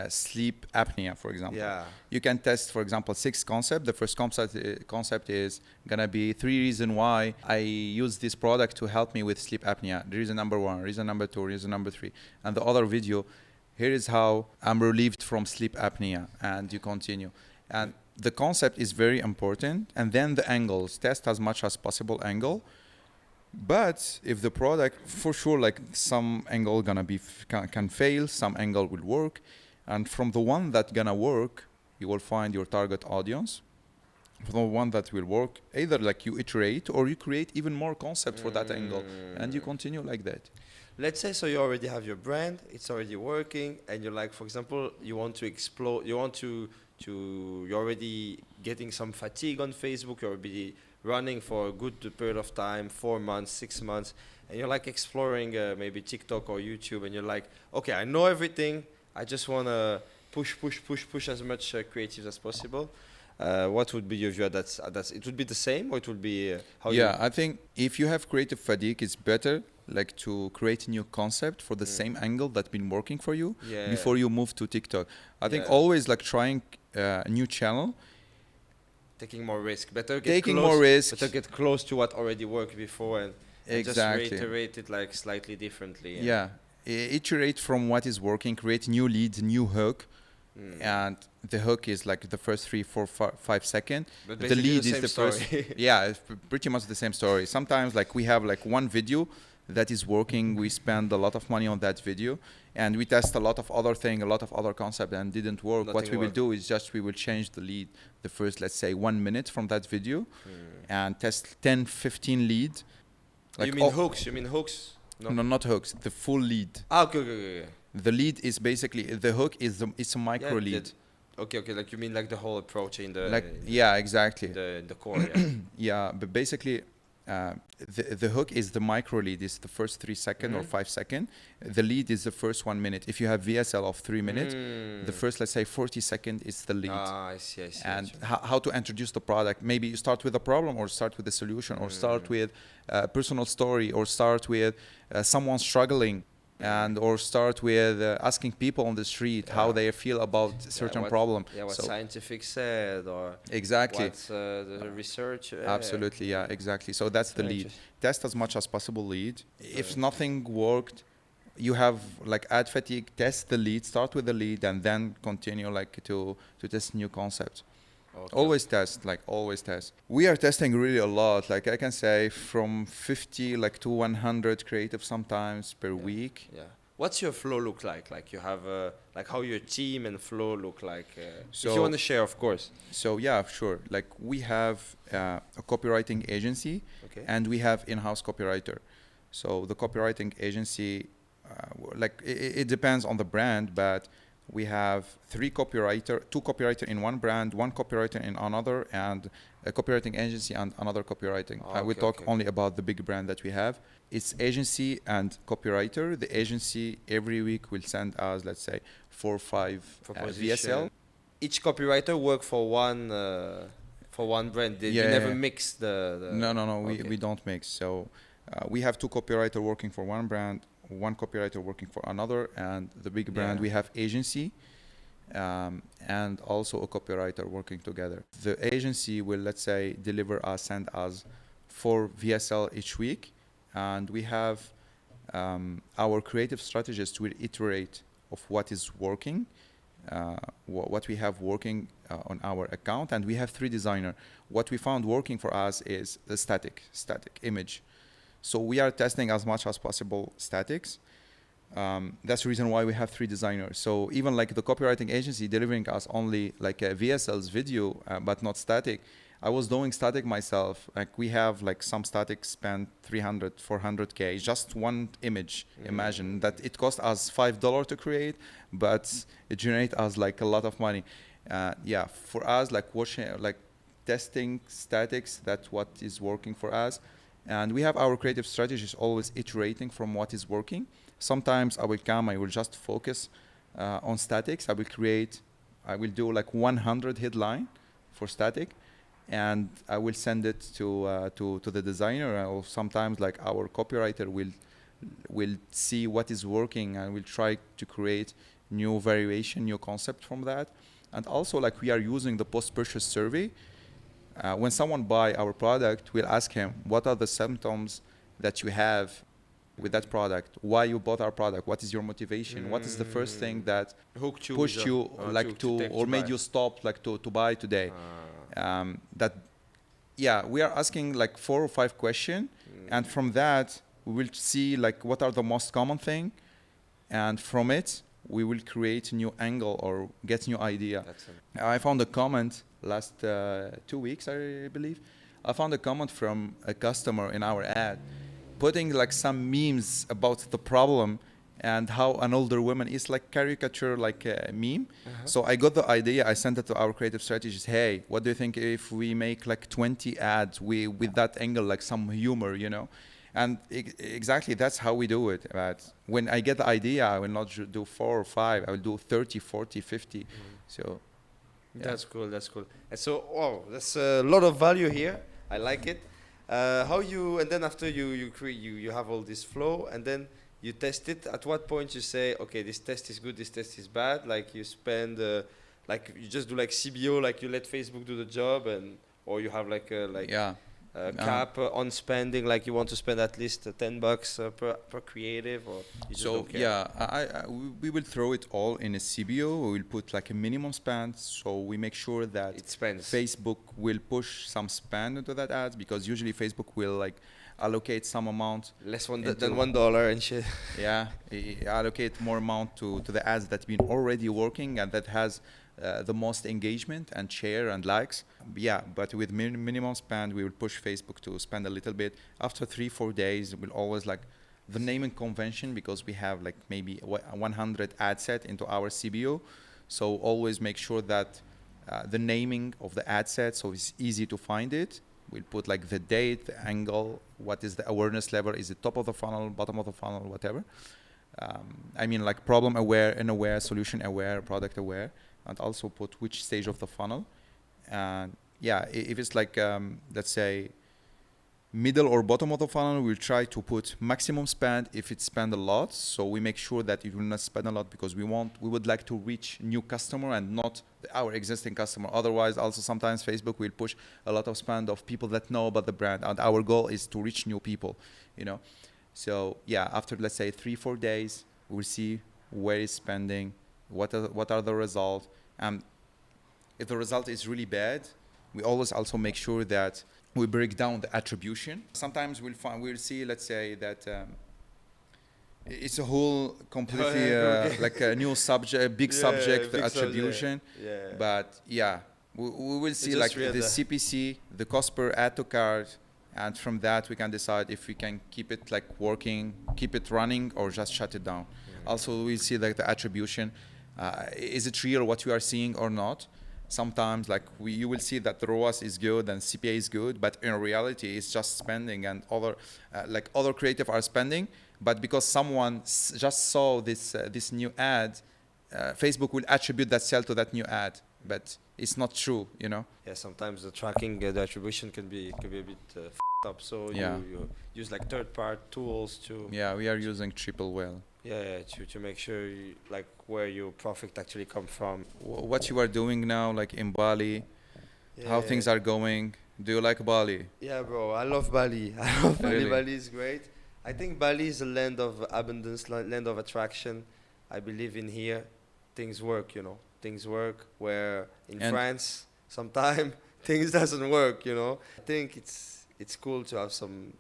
sleep apnea, for example. Yeah. You can test, for example, 6 concepts. The first concept is gonna be 3 reasons why I use this product to help me with sleep apnea. Reason number 1, reason number 2, reason number 3. And the other video, here is how I'm relieved from sleep apnea, and you continue. And the concept is very important. And then the angles, test as much as possible angle. But if the product, for sure, like some angle gonna be can fail, some angle will work, and from the one that gonna work, you will find your target audience. From the one that will work, either like you iterate or you create even more concept for that angle, and you continue like that. Let's say so you already have your brand, it's already working, and you're like, for example, you want to explore, you're already getting some fatigue on Facebook, you're already running for a good period of time, 4 months, 6 months, and you're like exploring maybe TikTok or YouTube, and you're like, okay, I know everything, I just want to push as much creatives as possible. What would be your view? That's it would be the same, or it would be I think if you have creative fatigue, it's better like to create a new concept for the same angle that's been working for you before you move to TikTok. I think always like trying a new channel. Taking more risk. Better get close to what already worked before and just reiterate it like slightly differently. Yeah. Iterate from what is working, create new leads, new hook. And the hook is like the first 3, 4, 5 seconds. The lead is the first. Yeah, it's pretty much the same story. Sometimes like we have like one video that is working. We spend a lot of money on that video, and we test a lot of other things, a lot of other concepts, and didn't work. What we will do is just we will change the lead the first, let's say, 1 minute from that video, and test 10, 15 lead. Like hooks? You mean hooks? No, not hooks. The full lead. Okay. The lead is basically the hook is it's a micro lead. Okay. Like you mean like the whole approach in the exactly. The core. Yeah, but basically. The hook is the micro lead, is the first 3 seconds or 5 seconds. The lead is the first 1 minute. If you have VSL of 3 minutes, the first, let's say, 40 seconds is the lead. I see. And how to introduce the product. Maybe you start with a problem, or start with a solution, or start with a personal story, or start with someone struggling. and or start with asking people on the street how they feel about a certain problem. What So scientific said, or exactly. what's the research. Absolutely, yeah, exactly. So that's the Very lead. interesting. Test as much as possible lead. If Very nothing worked, you have like ad fatigue, test the lead, start with the lead, and then continue like to test new concepts. Okay. Always test, like always test. We are testing really a lot. Like I can say from 50 like to 100 creative sometimes per week. Yeah. What's your flow look like? Like you have like how your team and flow look like? If you want to share, of course. So yeah, sure. Like we have a copywriting agency, Okay. and we have in-house copywriter. So the copywriting agency, like it depends on the brand, but we have two copywriter in one brand, one copywriter in another, and a copywriting agency and another copywriting. We talk only about the big brand that we have. It's agency and copywriter. The agency every week will send us, let's say, 4 or 5 VSL. Each copywriter work for one brand. You never mix the No. We don't mix. So we have 2 copywriters working for one brand, 1 copywriter working for another, and the big brand we have agency and also a copywriter working together. The agency will, let's say, send us 4 VSL each week, and we have our creative strategist will iterate of what is working, what we have working on our account, and we have 3 designers. What we found working for us is the static image. So we are testing as much as possible statics. That's the reason why we have 3 designers. So even like the copywriting agency delivering us only like a VSL's video, but not static. I was doing static myself. Like we have like some static spend 300, 400K, just one image. Imagine that it cost us $5 to create, but it generates us like a lot of money. For us, like watching, like testing statics, that's what is working for us. And we have our creative strategies always iterating from what is working. Sometimes I will just focus on statics. I will do like 100 headline for static, and I will send it to the designer. Or sometimes like our copywriter will see what is working and will try to create new variation, new concept from that. And also like we are using the post-purchase survey. When someone buy our product, we'll ask him, what are the symptoms that you have with that product? Why you bought our product? What is your motivation? What is the first thing that hooked you, pushed you like or made you stop like to buy today? We are asking like 4 or 5 questions, and from that we will see like what are the most common thing, and from it we will create a new angle or get new idea. I found a comment last 2 weeks, I believe. I found a comment from a customer in our ad putting like some memes about the problem and how an older woman is like caricature, like a meme. So I got the idea. I sent it to our creative strategist. Hey, what do you think if we make like 20 ads with that angle, like some humor, you know? And exactly that's how we do it. But when I get the idea, I will not do 4 or 5. I will do 30, 40, 50. So that's cool. And so, that's a lot of value here. I like it. And then after you have all this flow, and then you test it. At what point you say, okay, this test is good, this test is bad? Like you spend, like you just do like CBO, like you let Facebook do the job, or you have like cap on spending, like you want to spend at least $10 per creative, or you just don't care? We will throw it all in a CBO. We will put like a minimum spend, so we make sure that it spends. Facebook will push some spend into that ads, because usually Facebook will like allocate some amount less than $1 and shit. Allocate more amount to the ads that's been already working and that has the most engagement and share and likes. But with minimum spend, we will push Facebook to spend a little bit. After 3-4 days, we'll always like the naming convention, because we have like maybe 100 ad set into our CBO. So always make sure that the naming of the ad set, so it's easy to find it. We'll put like the date, the angle, what is the awareness level, is it top of the funnel, bottom of the funnel, whatever. Like problem aware, unaware, solution aware, product aware, and also put which stage of the funnel. And if it's like, let's say, middle or bottom of the funnel, we'll try to put maximum spend if it spend a lot. So we make sure that it will not spend a lot because we would like to reach new customer and not our existing customer. Otherwise, also sometimes Facebook will push a lot of spend of people that know about the brand, and our goal is to reach new people, you know. So yeah, after let's say 3-4 days, we'll see where is spending, what are the results, and if the result is really bad, we always also make sure that we break down the attribution. Sometimes we'll see, let's say that it's a whole completely like a new subject, big subject, big attribution. subject. But yeah, we will see just like read the the- CPC, the cost per add to cart, and from that we can decide if we can keep it like working, keep it running, or just shut it down. Also, we'll see like the attribution. Is it real what you are seeing or not? Sometimes like you will see that the ROAS is good and CPA is good, but in reality it's just spending, and other creative are spending, but because someone just saw this new ad, Facebook will attribute that sale to that new ad, but it's not true, you know. Yeah, sometimes the tracking, the attribution can be a bit f***ed up. So Yeah. you use like third-party tools to Yeah, we are using triple whale. to make sure like where your profit actually come from. What you are doing now, like in Bali, how things are going? Do you like Bali? Yeah, bro, I love Bali. I love Bali. Really? Bali is great. I think Bali is a land of abundance, land of attraction. I believe in here, things work. You know, things work. Where in And- France, sometimes things doesn't work. You know, I think it's cool to have some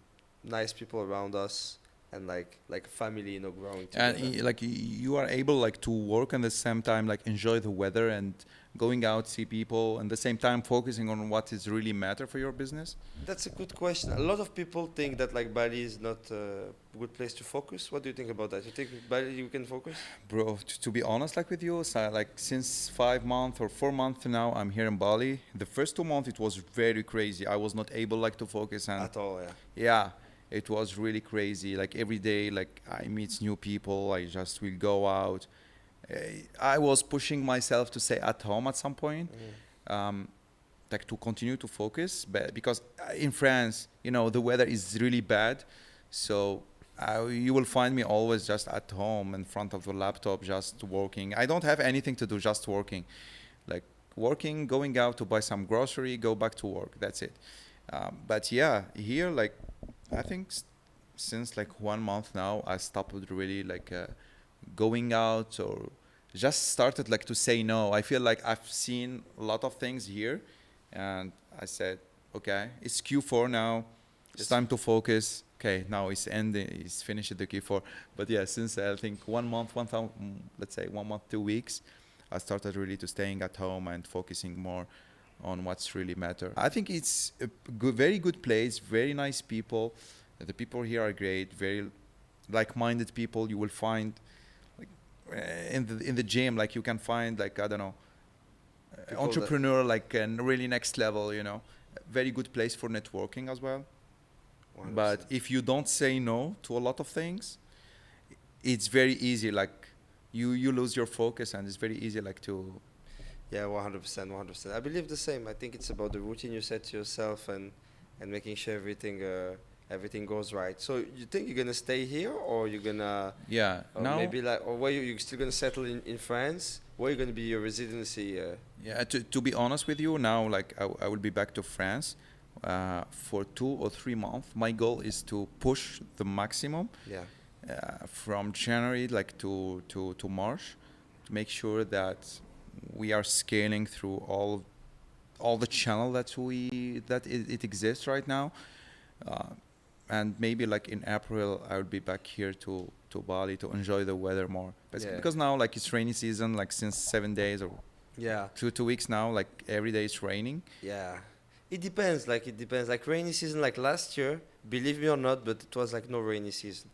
nice people around us and like family, you know, growing together. And like you are able like to work and at the same time like enjoy the weather and going out, see people, and at the same time focusing on what is really matter for your business. That's a good question. A lot of people think that like Bali is not a good place to focus. What do you think about that? You think Bali you can focus? Bro, to be honest, like with you, so like since 5 months or 4 months now, I'm here in Bali. The first 2 months it was very crazy. I was not able like to focus, and At all, yeah. yeah, it was really crazy. Like every day, like I meet new people. I just will go out. I was pushing myself to stay at home at some point, like to continue to focus. But because in France, you know, the weather is really bad, so you will find me always just at home in front of the laptop, just working. I don't have anything to do, just working, like working, going out to buy some grocery, go back to work. That's it. But yeah, here like I think since like 1 month now, I stopped really like going out or just started like to say no. I feel like I've seen a lot of things here, and I said, okay, it's Q4 now. It's time to focus. Okay, now it's ending. It's finished the Q4. But yeah, since I think 1 month, let's say 1 month, 2 weeks, I started really to staying at home and focusing more on what's really matter. I think it's a very good place, very nice people. The people here are great, very like-minded people. You will find like in the gym, like you can find like I don't know, People entrepreneur like really next level. You know, very good place for networking as well. 100%. But if you don't say no to a lot of things, it's very easy. Like you lose your focus, and it's very easy like to. Yeah, 100%, 100%. I believe the same. I think it's about the routine you set to yourself and making sure everything goes right. So you think you're gonna stay here, or you're gonna Yeah. or Now. maybe like, or where you still gonna settle in France? Where you gonna be your residency? Yeah, to be honest with you, now like I will be back to France for 2 or 3 months. My goal is to push the maximum Yeah. from January like to March, to make sure that we are scaling through all the channel that it exists right now, and maybe like in April I will be back here to Bali to enjoy the weather more. But Yeah. because now like it's rainy season, like since 7 days or Yeah. 2 weeks now, like every day it's raining. Yeah. It depends. Like rainy season, like last year, believe me or not, but it was like no rainy season.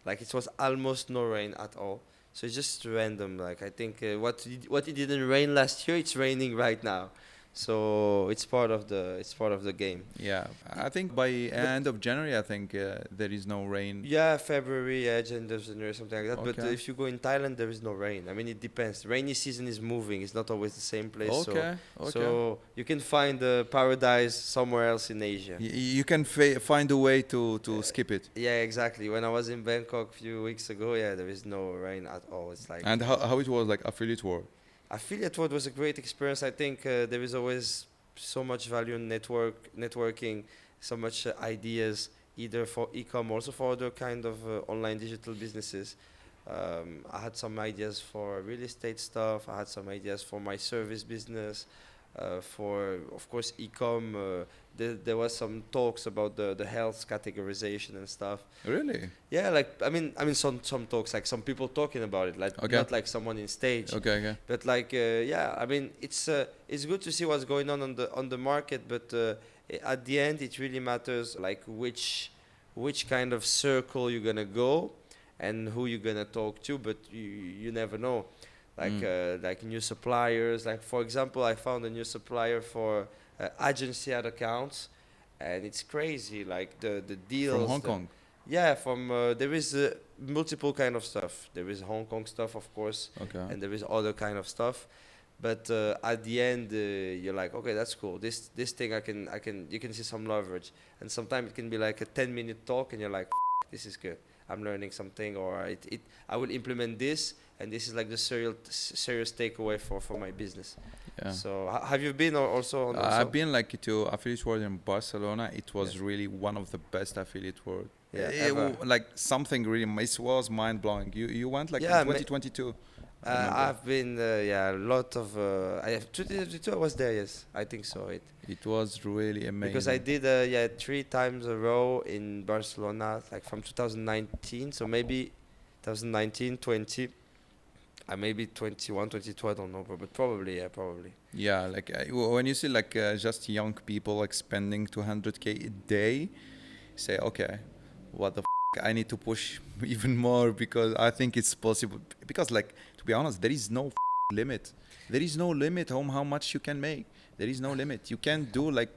Like it was almost no rain at all. So it's just random. Like I think what it didn't rain last year, it's raining right now. So it's part of the game. Yeah, I think by end of January, I think there is no rain. Yeah, February, January, something like that. But Okay. if you go in Thailand, there is no rain. I mean, it depends. Rainy season is moving. It's not always the same place. Okay, okay. So you can find paradise somewhere else in Asia. You can find a way to skip it. Yeah, exactly. When I was in Bangkok a few weeks ago, yeah, there is no rain at all. It's like And how it was like affiliate work? affiliate world was a great experience. I think there is always so much value in networking, so much ideas, either for e-com, also for other kind of online digital businesses. I had some ideas for real estate stuff. I had some ideas for my service business. For of course e-com, there was some talks about the health categorization and stuff. Really? Yeah, like I mean some talks, like some people talking about it, like Okay. not like someone in stage. Okay, okay. But like yeah, I mean it's good to see what's going on the market, but at the end it really matters like which kind of circle you're gonna go and who you're gonna talk to, but you never know. Like new suppliers, like for example, I found a new supplier for agency ad accounts, and it's crazy, like the deals. From Hong Kong. Yeah, from there is multiple kind of stuff. There is Hong Kong stuff, of course, Okay. and there is other kind of stuff. But at the end, you're like, okay, that's cool. This thing, you can see some leverage, and sometimes it can be like a 10-minute talk, and you're like, this is good. I'm learning something, or I will implement this, and this is like the serious takeaway for my business. Yeah. So have you been also on? I've been like to affiliate world in Barcelona. It was Yeah. really one of the best affiliate world. Yeah, It ever. like something really. It was mind blowing. You went like Yeah, in 2022. I remember. I've been yeah, a lot of. I have 2022. I was there. Yes, I think so. It was really amazing. Because I did 3 times a row in Barcelona, like from 2019. So maybe 2019, 20. Maybe 21, 22. I don't know, but probably yeah, probably. Yeah, like when you see like just young people like spending 200K a day, say okay, what the I need to push even more because I think it's possible. Because like to be honest, there is no limit. There is no limit on how much you can make. There is no limit. You can't do like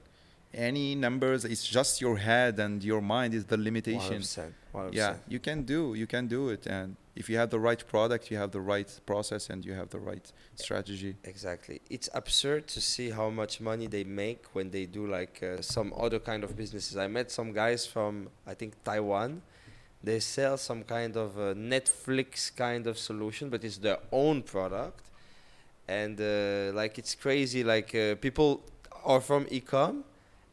any numbers. It's just your head and your mind is the limitation. 100%. Yeah, you can do it, and if you have the right product, you have the right process, and you have the right strategy. Exactly. It's absurd to see how much money they make when they do like some other kind of businesses. I met some guys from, I think, Taiwan. They sell some kind of Netflix kind of solution, but it's their own product. And like it's crazy, like people are from e-com,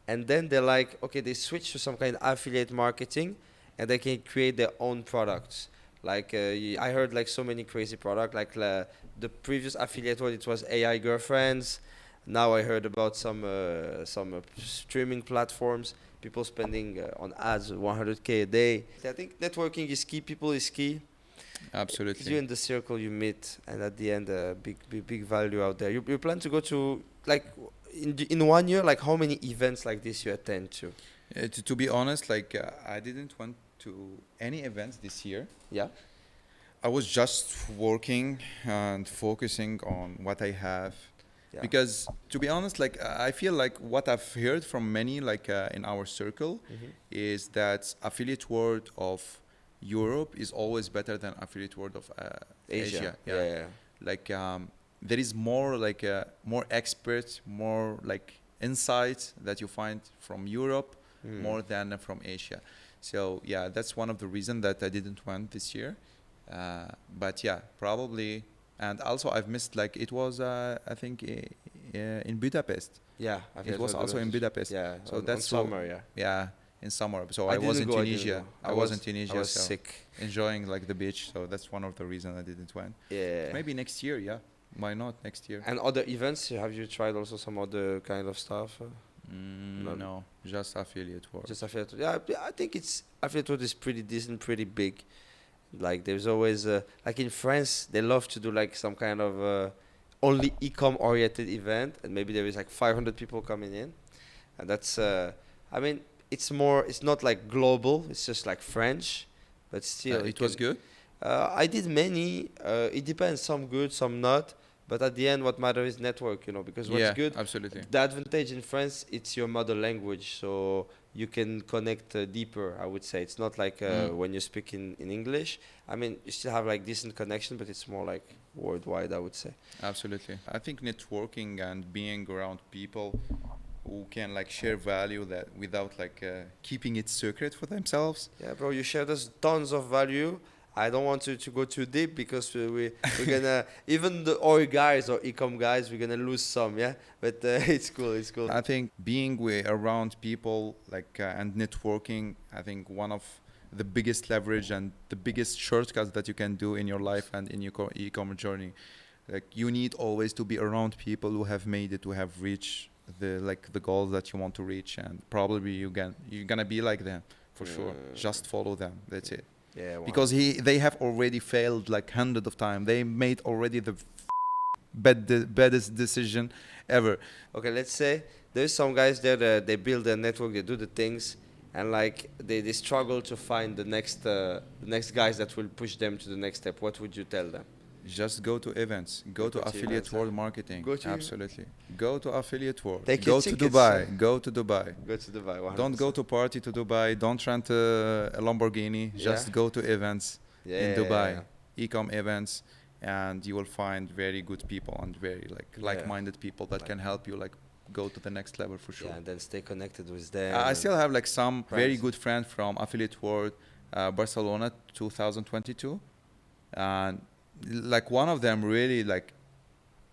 and then they're like, okay, they switch to some kind of affiliate marketing, and they can create their own products. Like I heard like so many crazy products. Like the previous affiliate one, it was AI girlfriends. Now I heard about some streaming platforms. People spending on ads 100K a day. I think networking is key. People is key. Absolutely. You in the circle you meet, and at the end, big value out there. You plan to go to like in 1 year, like how many events like this you attend to? To be honest, like I didn't went to any events this year. Yeah. I was just working and focusing on what I have. Yeah. Because to be honest, like I feel like what I've heard from many like in our circle is that affiliate world of Europe is always better than affiliate world of Asia. Yeah. Like there is more like more experts, more like insights that you find from Europe more than from Asia. So yeah, that's one of the reasons that I didn't went this year. But yeah, probably. And also I've missed like it was I think in Budapest. Yeah. It was also in Budapest. Yeah. So that's summer. Yeah. Yeah, in summer. So I I was in didn't go, Tunisia. I was in Tunisia. I was so sick. enjoying like the beach. So that's one of the reasons I didn't went. Yeah. Maybe next year. Yeah. Why not next year? And other events? Have you tried also some other kind of stuff? No, just affiliate work. Just affiliate. Yeah, I think it's affiliate world is pretty decent, pretty big. Like there's always like in France, they love to do like some kind of only e-com oriented event, and maybe there is like 500 people coming in, and that's I mean it's not like global, it's just like French, but still It was good. I did many. It depends, some good, some not. But at the end, what matters is network, you know, because what's Yeah, good, absolutely. the advantage in France, it's your mother language, so you can connect deeper, I would say. It's not like when you speak in English. I mean, you still have like decent connection, but it's more like worldwide, I would say. Absolutely. I think networking and being around people who can like share value that without like keeping it secret for themselves. Yeah, bro, you shared us tons of value. I don't want to go too deep because we're gonna even the oil guys or ecom guys we're gonna lose some, yeah. But it's cool, it's cool. I think being around people like and networking, I think one of the biggest leverage and the biggest shortcuts that you can do in your life and in your e-commerce journey. Like you need always to be around people who have made it, who have reached the goals that you want to reach, and probably you're gonna be like them for sure. Just follow them. That's it. Yeah, wow. Because they have already failed like hundreds of times. They made already the baddest decision ever. Okay, let's say there's some guys there that they build their network, they do the things, and like they struggle to find the next guys that will push them to the next step. What would you tell them? Just go to events. Go to affiliate events, world marketing. Go to Absolutely. Go to affiliate world. Take Go your to tickets. Dubai. Go to Dubai. Go to Dubai. 100%. Don't go to party to Dubai. Don't rent a Lamborghini. Just Yeah. go to events in Yeah, Dubai, yeah. e-com events, and you will find very good people and very like-minded people that can help you like go to the next level for sure. Yeah, and then stay connected with them. I still have like some very friends. good friends from affiliate world, Barcelona 2022, and like one of them really like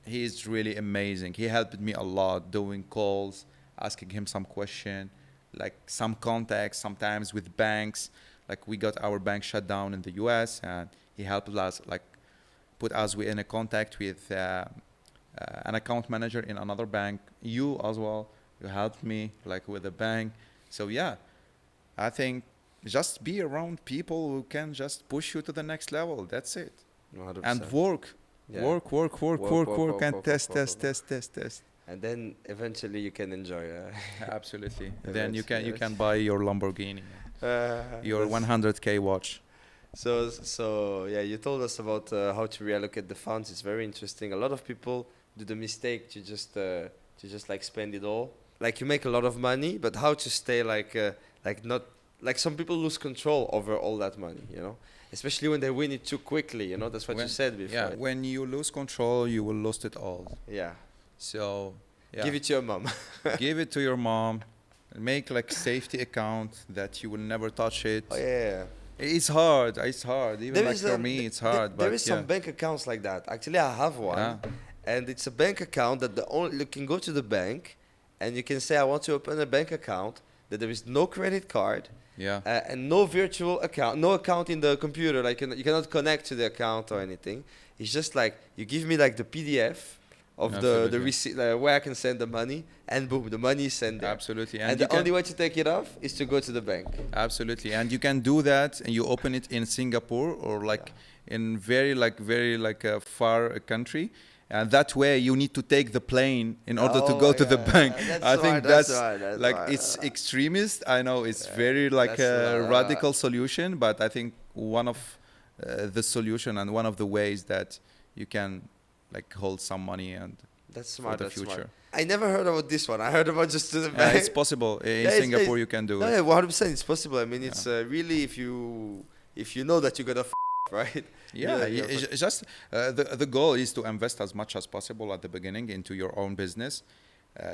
he's really amazing. He helped me a lot doing calls, asking him some question, like some contacts sometimes with banks. Like we got our bank shut down in the US, and he helped us like put us in a contact with an account manager in another bank. You as well, you helped me like with the bank. So yeah, I think just be around people who can just push you to the next level. That's it. 100%. And work. Yeah. Work, and test. And then eventually you can enjoy. Absolutely. Then you Eventually, can buy your Lamborghini, your that's- 100K watch. So yeah, you told us about how to reallocate the funds. It's very interesting. A lot of people do the mistake to just like spend it all. Like you make a lot of money, but how to stay like not like some people lose control over all that money, you know, especially when they win it too quickly. You know, that's what you said before. Yeah, when you lose control, you will lose it all. Yeah. So yeah. Give it to your mom. Give it to your mom. Make like safety account that you will never touch it. Oh yeah. It's hard. Even There like is for me, it's hard. There but is some bank accounts like that. Actually, I have one, Yeah. and it's a bank account that you can go to the bank, and you can say I want to open a bank account. That there is no credit card, Yeah. and no virtual account, no account in the computer. Like you cannot connect to the account or anything. It's just like you give me like the PDF of the Absolutely. receipt where I can send the money, and boom, the money is sent there. Absolutely. And the only way to take it off is to go to the bank. Absolutely. And you can do that, and you open it in Singapore or like in very a far country. And that way you need to take the plane in order to go to the bank. I think that's like it's extremist. I know it's very like a radical solution, but I think one of the solution and one of the ways that you can like hold some money and that's smart. for the That's future. smart. I never heard about this one. I heard about just to the bank. It's possible in Singapore. You can do no, it. yeah, 100%. It's possible. I mean, it's really if you know that you're gonna right. Yeah, it's just the goal is to invest as much as possible at the beginning into your own business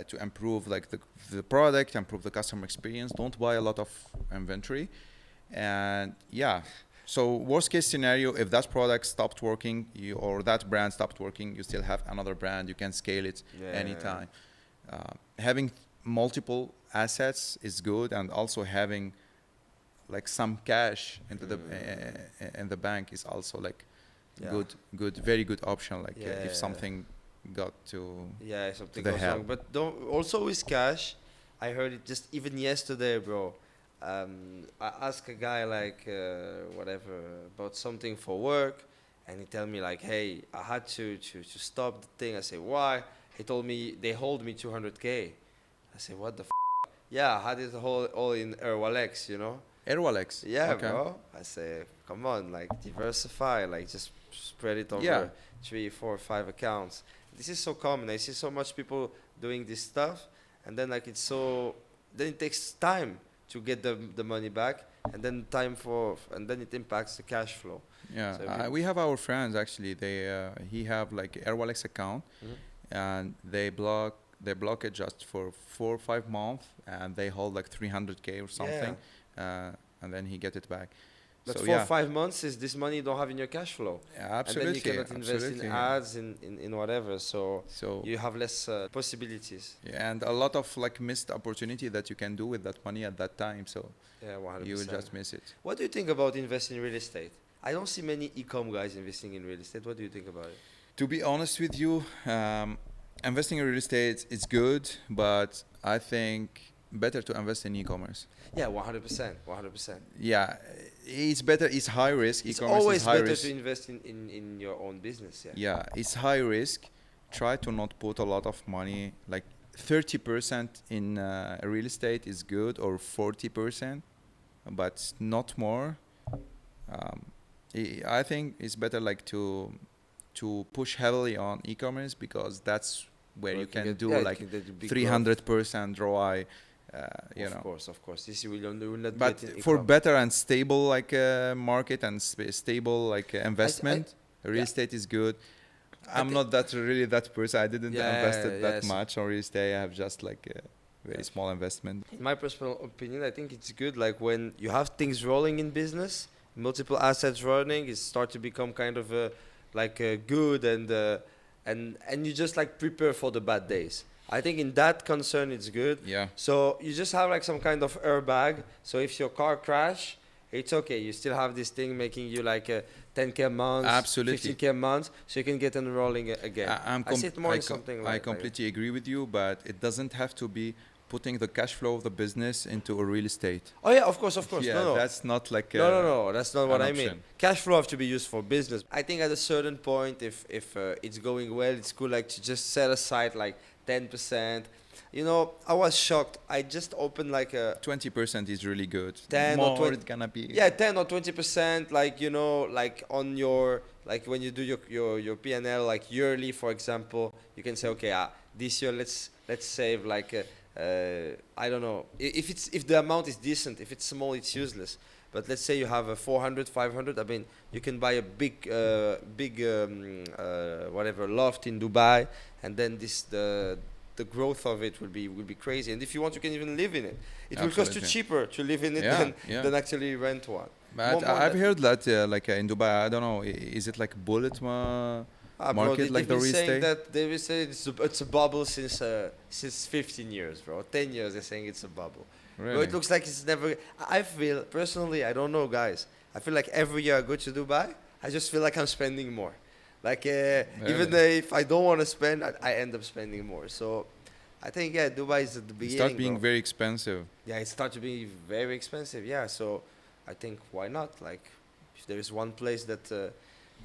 to improve like the product, improve the customer experience. Don't buy a lot of inventory, and yeah. So worst case scenario, if that product stopped working, or that brand stopped working, you still have another brand. You can scale it anytime. Having multiple assets is good, and also having like some cash into in the bank is also like very good option. Like if something got to something the goes hell. wrong, but don't also with cash. I heard it just even yesterday, bro. I asked a guy like whatever about something for work, and he tell me like, hey, I had to stop the thing. I say, why? He told me they hold me 200K. I say, what the yeah, I had it all in Airwalex, you know. Airwalex. Yeah, Okay. bro. I say, come on, like diversify, like just spread it over Yeah. 3, 4, 5 accounts. This is so common. I see so much people doing this stuff, and then like then it takes time to get the money back, and then and then it impacts the cash flow. Yeah, So we have our friends actually. He have like Airwallex account, Mhm. and they block it just for 4 or 5 months, and they hold like 300K or something, and then he get it back. But So 4 or 5 months is this money you don't have in your cash flow. yeah, absolutely, And then you cannot invest absolutely. in ads, in whatever. So So you have less possibilities. yeah, and a lot of like missed opportunity that you can do with that money at that time. So Yeah, 100%. you will just miss it. What do you think about investing in real estate? I don't see many e-com guys investing in real estate. What do you think about it? To be honest with you, investing in real estate is good, but I think better to invest in e-commerce. Yeah, 100%. 100%. Yeah, it's better. It's high risk. It's E-commerce always is high better risk. to invest in your own business. Yeah. Yeah, it's high risk. Try to not put a lot of money. Like 30% in real estate is good, or 40%, but not more. I think it's better like to push heavily on e-commerce, because that's where Or you can get- do yeah, you like can get big 300% ROI. You know. Of course. This you will not But get in for e-com. better and stable like market and stable like investment, real yeah. estate is good. I I'm thi- not really that person. I didn't Yeah, invested that yes. much on real estate. I have just like a very Yeah. small investment. In my personal opinion, I think it's good. Like when you have things rolling in business, multiple assets running, it start to become kind of good, and you just like prepare for the bad days. I think in that concern, it's good. Yeah. So you just have like some kind of airbag. So if your car crash, it's okay. You still have this thing making you like a 10K a month, Absolutely. 15K a month, so you can get enrolling again. I see it more in something like I that. completely agree with you, but it doesn't have to be putting the cash flow of the business into a real estate. Oh yeah, of course. Yeah, No. that's not like No, that's not what an I mean. option. Cash flow have to be used for business. I think at a certain point, if it's going well, it's cool like to just set aside like 10%. You know, I was shocked. I just opened like a 20% is really good. 10 More or 20 it's gonna be. 10 or 20%, like you know, like on your like when you do your P&L like yearly, for example, you can say, okay, this year let's save like I don't know, if the amount is decent. If it's small, it's useless. But let's say you have a 400, 500. I mean, you can buy a big whatever loft in Dubai, and then the growth of it will be crazy. And if you want, you can even live in it. It will cost you Absolutely. cheaper to live in it Yeah. than actually rent one. But More I've than- heard that like in Dubai, I don't know, is it like bullet market like the real saying estate? that they were saying it's a bubble since 15 years, bro. 10 years they're saying it's a bubble. Bro, Really? it looks like it's never. I feel personally, I don't know, guys. I feel like every year I go to Dubai, I just feel like I'm spending more. Like even if I don't want to spend, I end up spending more. So I think Dubai is at the It beginning. starts being bro. very expensive. Yeah, it starts to be very expensive. Yeah, so I think why not? Like, if there is one place that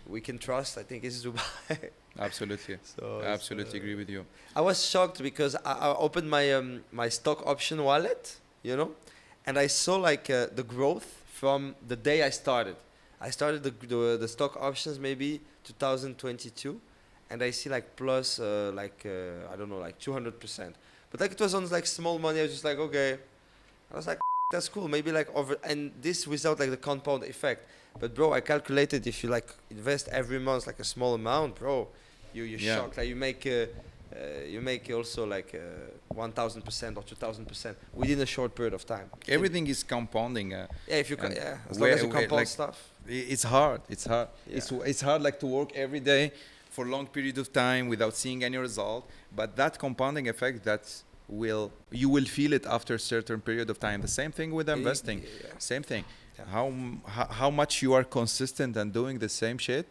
we can trust, I think it's Dubai. Absolutely. So I absolutely agree with you. I was shocked because I opened my my stock option wallet, you know, and I saw like the growth from the day I started. I started the stock options maybe 2022, and I see like plus I don't know, like 200%. But like it was on like small money. I was just like, okay. I was like, that's cool. Maybe like over, and this without like the compound effect. But bro, I calculated if you like invest every month like a small amount, bro, you Yeah. shocked. Like you make also like 1,000% or 2,000% within a short period of time. Everything is compounding. Yeah, if you and as long as you compound like, stuff. It's hard. It's hard. Yeah. It's hard like to work every day for a long period of time without seeing any result. But that compounding effect, you will feel it after a certain period of time. The same thing with investing. Yeah. Same thing. Yeah. How much you are consistent and doing the same shit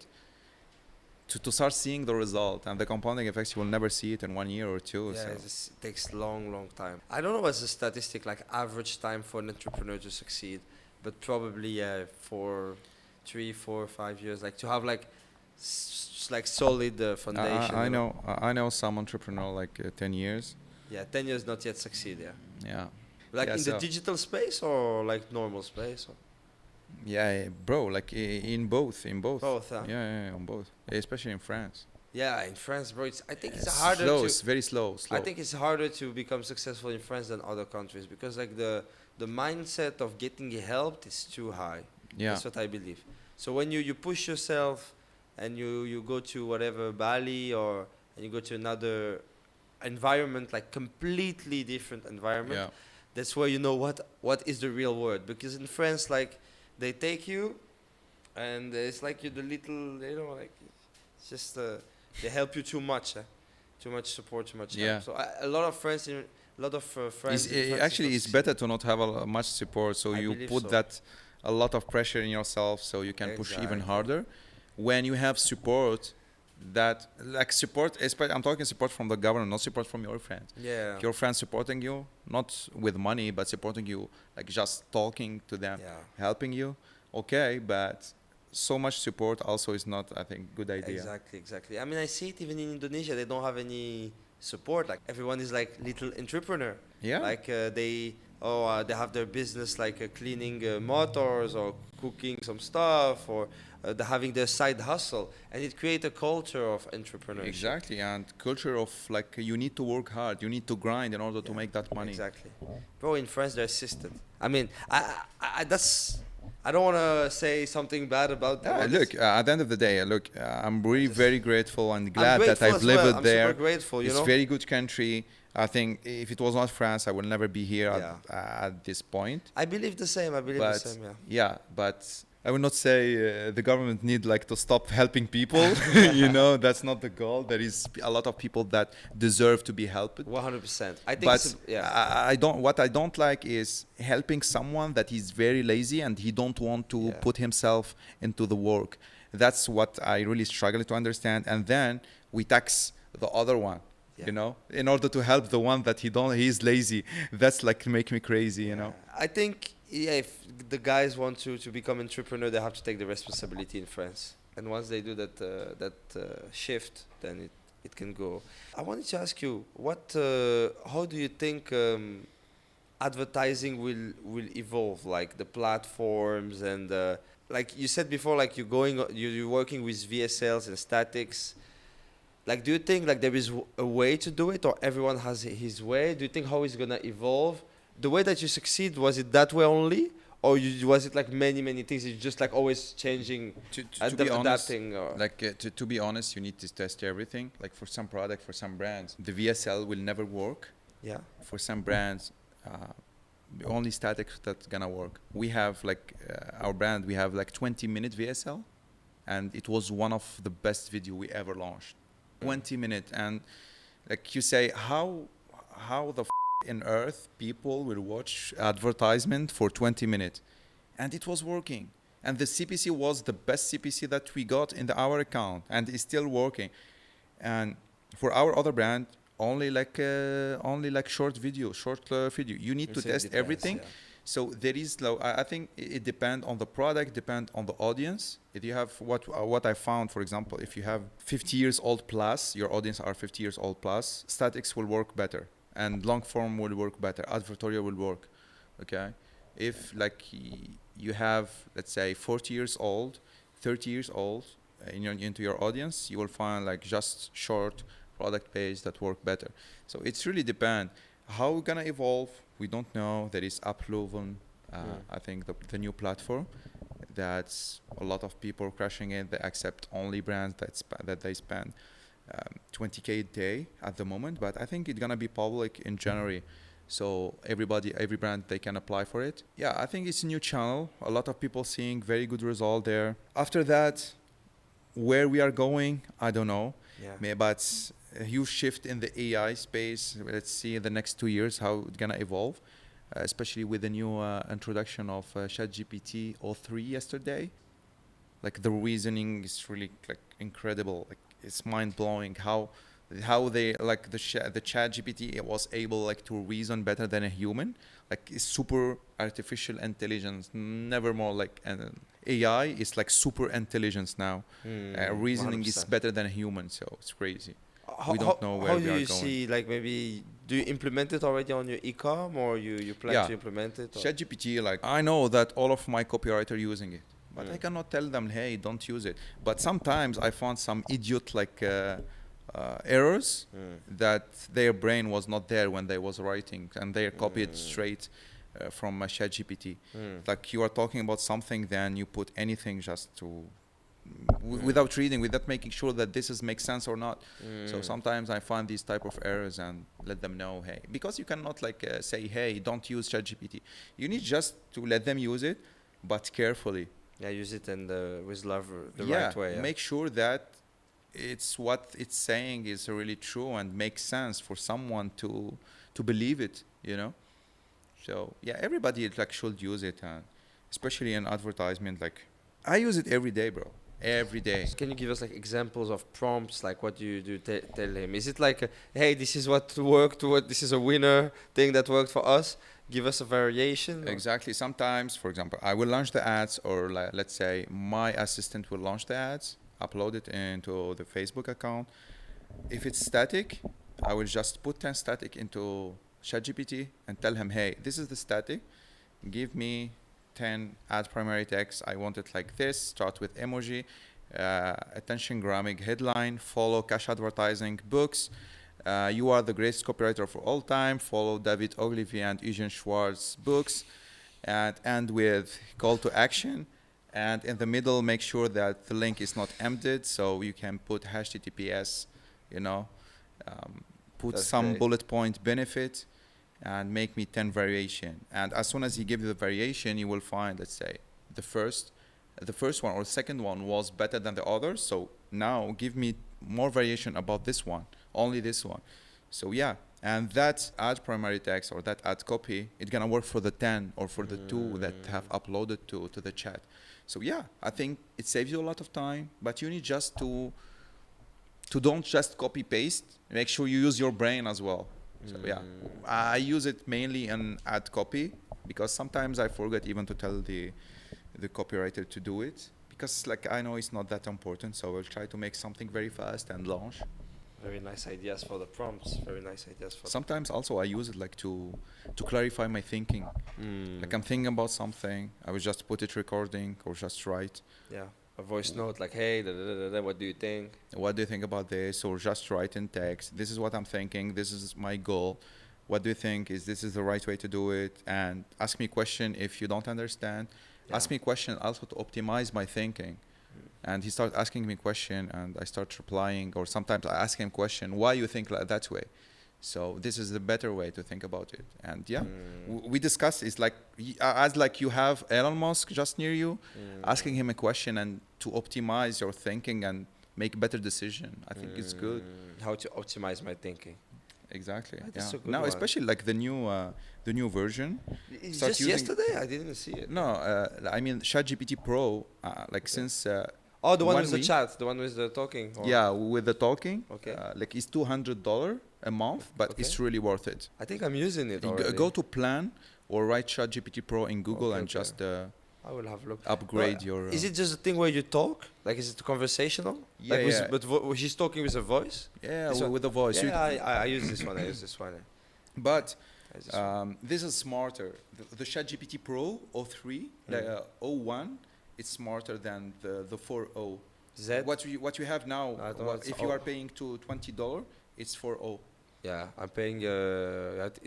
to start seeing the result, and the compounding effects, you will never see it in 1 year or two. Yeah, So. it takes long time. I don't know what's the statistic, like average time for an entrepreneur to succeed, but probably for 3, 4, 5 years, like to have like like solid foundation. I you know? know. I know some entrepreneur like 10 years. Yeah, 10 years not yet succeed. Yeah, Yeah. like Yeah, in the so- digital space or like normal space. Or? Yeah, bro, like in both, Both, huh? yeah, on both, especially in France. Yeah, in France, bro. I think it's harder Slow, to. it's very slow, I slow. think it's harder to become successful in France than other countries because like the mindset of getting help is too high. Yeah, That's what I believe. So when you push yourself and you go to whatever Bali or and you go to another environment like completely different environment, yeah, that's where you know what is the real world. Because in France, like they take you and it's like you're the little, like it's just they help you too much. Too much support, too much yeah. help. So a lot of friends in a lot of friends in France Actually, have it's succeeded. better to not have much support, so I you believe put so. that a lot of pressure in yourself, so you can push even Exactly. harder. When you have support, that like support, I'm talking support from the government, not support from your friends. Yeah. Your friends supporting you, not with money, but supporting you, like just talking to them, Yeah. helping you. Okay, but so much support also is not, I think, good idea. Exactly. Exactly. I mean, I see it even in Indonesia. They don't have any support. Like everyone is like little entrepreneur. Yeah. Like they have their business like cleaning motors or cooking some stuff or they're having their side hustle, and it creates a culture of entrepreneurship. Exactly, and culture of like you need to work hard, you need to grind in order to Yeah, make that money. exactly. Bro, in France they're assisted. I mean, I that's I don't want to say something bad about Yeah, all look, this. at the end of the day, look, I'm really Just very grateful and I'm glad that grateful I've as well. lived I'm super there. grateful. You It's know. very good country. I think if it was not France, I would never be here Yeah. at this point. I believe the same. I believe the But same. Yeah. yeah, but I would not say the government need like to stop helping people. You know, that's not the goal. There is a lot of people that deserve to be helped. 100%. I think But yeah. I don't. What I don't like is helping someone that is very lazy and he don't want to Yeah. put himself into the work. That's what I really struggle to understand. And then we tax the other one. Yeah. You know, in order to help the one that he's lazy. That's like make me crazy. You know. I think if the guys want to become entrepreneur, they have to take the responsibility in France. And once they do that shift, then it can go. I wanted to ask you, how do you think advertising will evolve? Like the platforms and like you said before, like you're working with VSLs and statics. Like, do you think like there is a way to do it, or everyone has his way? Do you think how it's gonna evolve? The way that you succeed, was it that way only, or was it like many things? It's just like always changing, To be honest, adapting. Or like to be honest, you need to test everything. Like for some product, for some brands, the VSL will never work. yeah, For some brands, only statics that's gonna work. We have like our brand, we have like 20-minute VSL, and it was one of the best video we ever launched. 20-minute, and like you say, how the in earth people will watch advertisement for 20 minutes, and it was working. And the CPC was the best CPC that we got in our account, and it's still working. And for our other brand, only like short video. You need to test everything. So there is I think it depends on the product, depend on the audience. If you have what I found, for example, if you have 50 years old plus, your audience are 50 years old plus, statics will work better and long form will work better. Advertorial will work. Okay, if like you have, let's say, 40 years old, 30 years old into your audience, you will find like just short product page that work better. So it's really depend. How we're gonna evolve, we don't know. There is Uploven, I think the new platform that's a lot of people crashing it. They accept only brands that they spend 20K a day at the moment, but I think it's gonna be public in January. So every brand, they can apply for it. Yeah, I think it's a new channel. A lot of people seeing very good result there. After that, where we are going, I don't know. Yeah. But a huge shift in the AI space. Let's see in the next 2 years how it's gonna evolve, especially with the new introduction of ChatGPT 03 yesterday. Like the reasoning is really like incredible. Like it's mind blowing how they like the ChatGPT it was able like to reason better than a human. Like it's super artificial intelligence, never more like an AI is like super intelligence now. Reasoning 100%. is better than a human, so it's crazy. We don't know where how we do are you going. see like maybe Do you implement it already on your e-com, or you plan Yeah. to implement it? Or? ChatGPT, like I know that all of my copywriters are using it, but Mm. I cannot tell them, hey, don't use it. But sometimes I found some idiot like errors that their brain was not there when they was writing, and they copied straight from ChatGPT. Like you are talking about something, then you put anything just to without reading, without making sure that this is makes sense or not. So sometimes I find these type of errors and let them know, hey, because you cannot like say, hey, don't use ChatGPT. You need just to let them use it, but carefully. Yeah, use it in with love, the Yeah, right way. Yeah. make sure that it's what it's saying is really true and makes sense for someone to believe it, you know. So yeah, everybody like should use it, and especially in advertisement. Like I use it every day, bro. Every day. Can you give us like examples of prompts? Like what do you do? Tell him. Is it like, hey, this is what worked? What this is a winner thing that worked for us? Give us a variation. Or? Exactly. Sometimes, for example, I will launch the ads, or let's say my assistant will launch the ads, upload it into the Facebook account. If it's static, I will just put 10 static into ChatGPT and tell him, hey, this is the static. Give me 10 add primary text. I want it like this. Start with emoji, attention grabbing headline, follow cash advertising books. You are the greatest copywriter for all time. Follow David Ogilvy and Eugene Schwartz's books, and end with call to action. And in the middle, make sure that the link is not emptied, so you can put HTTPS, you know, put That's some great. bullet point benefit, and make me 10 variation. And as soon as he gives you the variation, you will find, let's say, the first one or the second one was better than the others. So now give me more variation about this one, only this one. So yeah, and that add primary text or that add copy, it's gonna work for the 10 or for the 2 that have uploaded to the chat. So yeah, I think it saves you a lot of time, but you need just to don't just copy paste. Make sure you use your brain as well. So yeah, I use it mainly in add copy because sometimes I forget even to tell the copywriter to do it, because like I know it's not that important, so I'll try to make something very fast and launch. Very nice ideas for the prompts. Very nice ideas for. Sometimes also I use it like to clarify my thinking. Like I'm thinking about something, I will just put it recording or just write. Yeah, a voice note like, hey, what do you think? What do you think about this? Or just write in text. This is what I'm thinking. This is my goal. What do you think? This is the right way to do it? And ask me question if you don't understand. Yeah. Ask me question also to optimize my thinking. And he started asking me question, and I start replying. Or sometimes I ask him question, why you think like that way? So this is the better way to think about it. And yeah, we discussed. It's like as like you have Elon Musk just near you, asking him a question and to optimize your thinking and make better decision. I think it's good. How to optimize my thinking. Exactly. That's Yeah. a good Now, one. especially like the new version. It's Start just using- yesterday? I didn't see it. No, I mean ChatGPT Pro. Like since. Oh, the one 1 with the week. chat, the one with the talking. Or? Yeah, with the talking. Okay. Like it's $200 a month, but Okay. it's really worth it. I think I'm using it You already. go to plan or write ChatGPT Pro in Google Okay, and okay. just I will have a look. upgrade But your. Is it just a thing where you talk? Like, is it conversational? Yeah, like yeah. But she's talking with a voice? Yeah, This one- with the voice. You- Yeah, I use this one. I use this one. But I use this one. this is smarter. The ChatGPT Pro 03, the 01, it's smarter than the 4.0. Z? What you have now, I don't know, it's if you O. are paying to $20, it's 4.0. Yeah, I'm paying.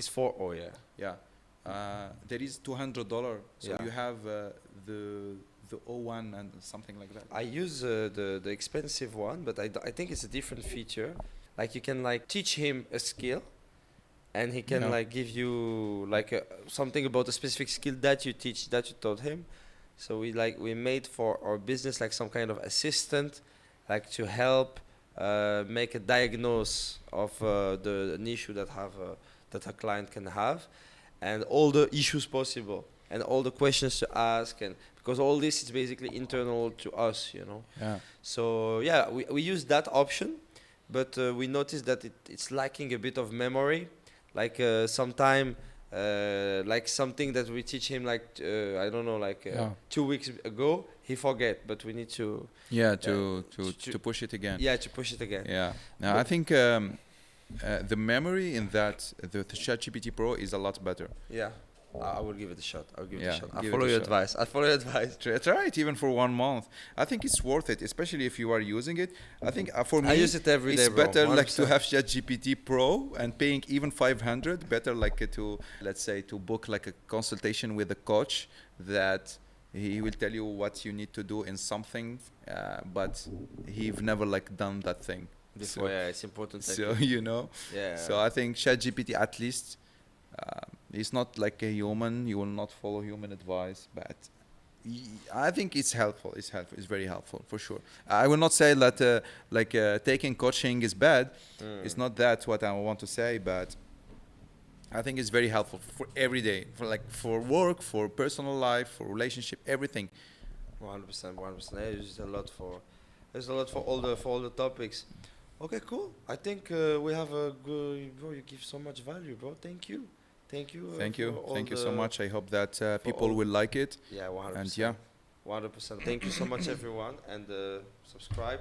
It's 4. Oh yeah. Yeah. There is $200, so Yeah. you have the 01 and something like that. I use the expensive one, but I think it's a different feature. Like you can like teach him a skill, and he can Yeah. like give you like something about a specific skill that you taught him. So we made for our business like some kind of assistant, like to help make a diagnose of an issue that a client can have, and all the issues possible, and all the questions to ask, and because all this is basically internal to us, you know. Yeah. So yeah, we use that option, but we noticed that it's lacking a bit of memory, like sometime. Like something that we teach him like I don't know, like Yeah. 2 weeks ago, he forget, but we need to Yeah, to- to push it again. to push it again. Yeah. Now, I But- think the memory in that the ChatGPT Pro is a lot better. Yeah, I will give it a shot. I'll give it Yeah, a shot. I'll give it follow a your shot. advice. I'll follow your advice. Try it even for 1 month. I think it's worth it, especially if you are using it. I think for me, I use it every day, it's bro. better like to 100%. have ChatGPT Pro and paying even 500. Better like to, let's say, to book like a consultation with a coach that he will tell you what you need to do in something, but he've never like done that thing Before, yeah, it's important. So Yeah. So I think ChatGPT at least it's not like a human. You will not follow human advice, but I think it's helpful. It's helpful. It's very helpful for sure. I will not say that taking coaching is bad. It's not that what I want to say, but I think it's very helpful for every day, for work, for personal life, for relationship, everything. 100%, 100%. I use it a lot for. There's a lot for all the topics. Okay, cool. I think we have a good, bro. You give so much value, bro. Thank you. Thank you. Thank you so much. I hope that people all- will like it. Yeah, 100%. And yeah. 100%. Thank you so much, everyone, and subscribe.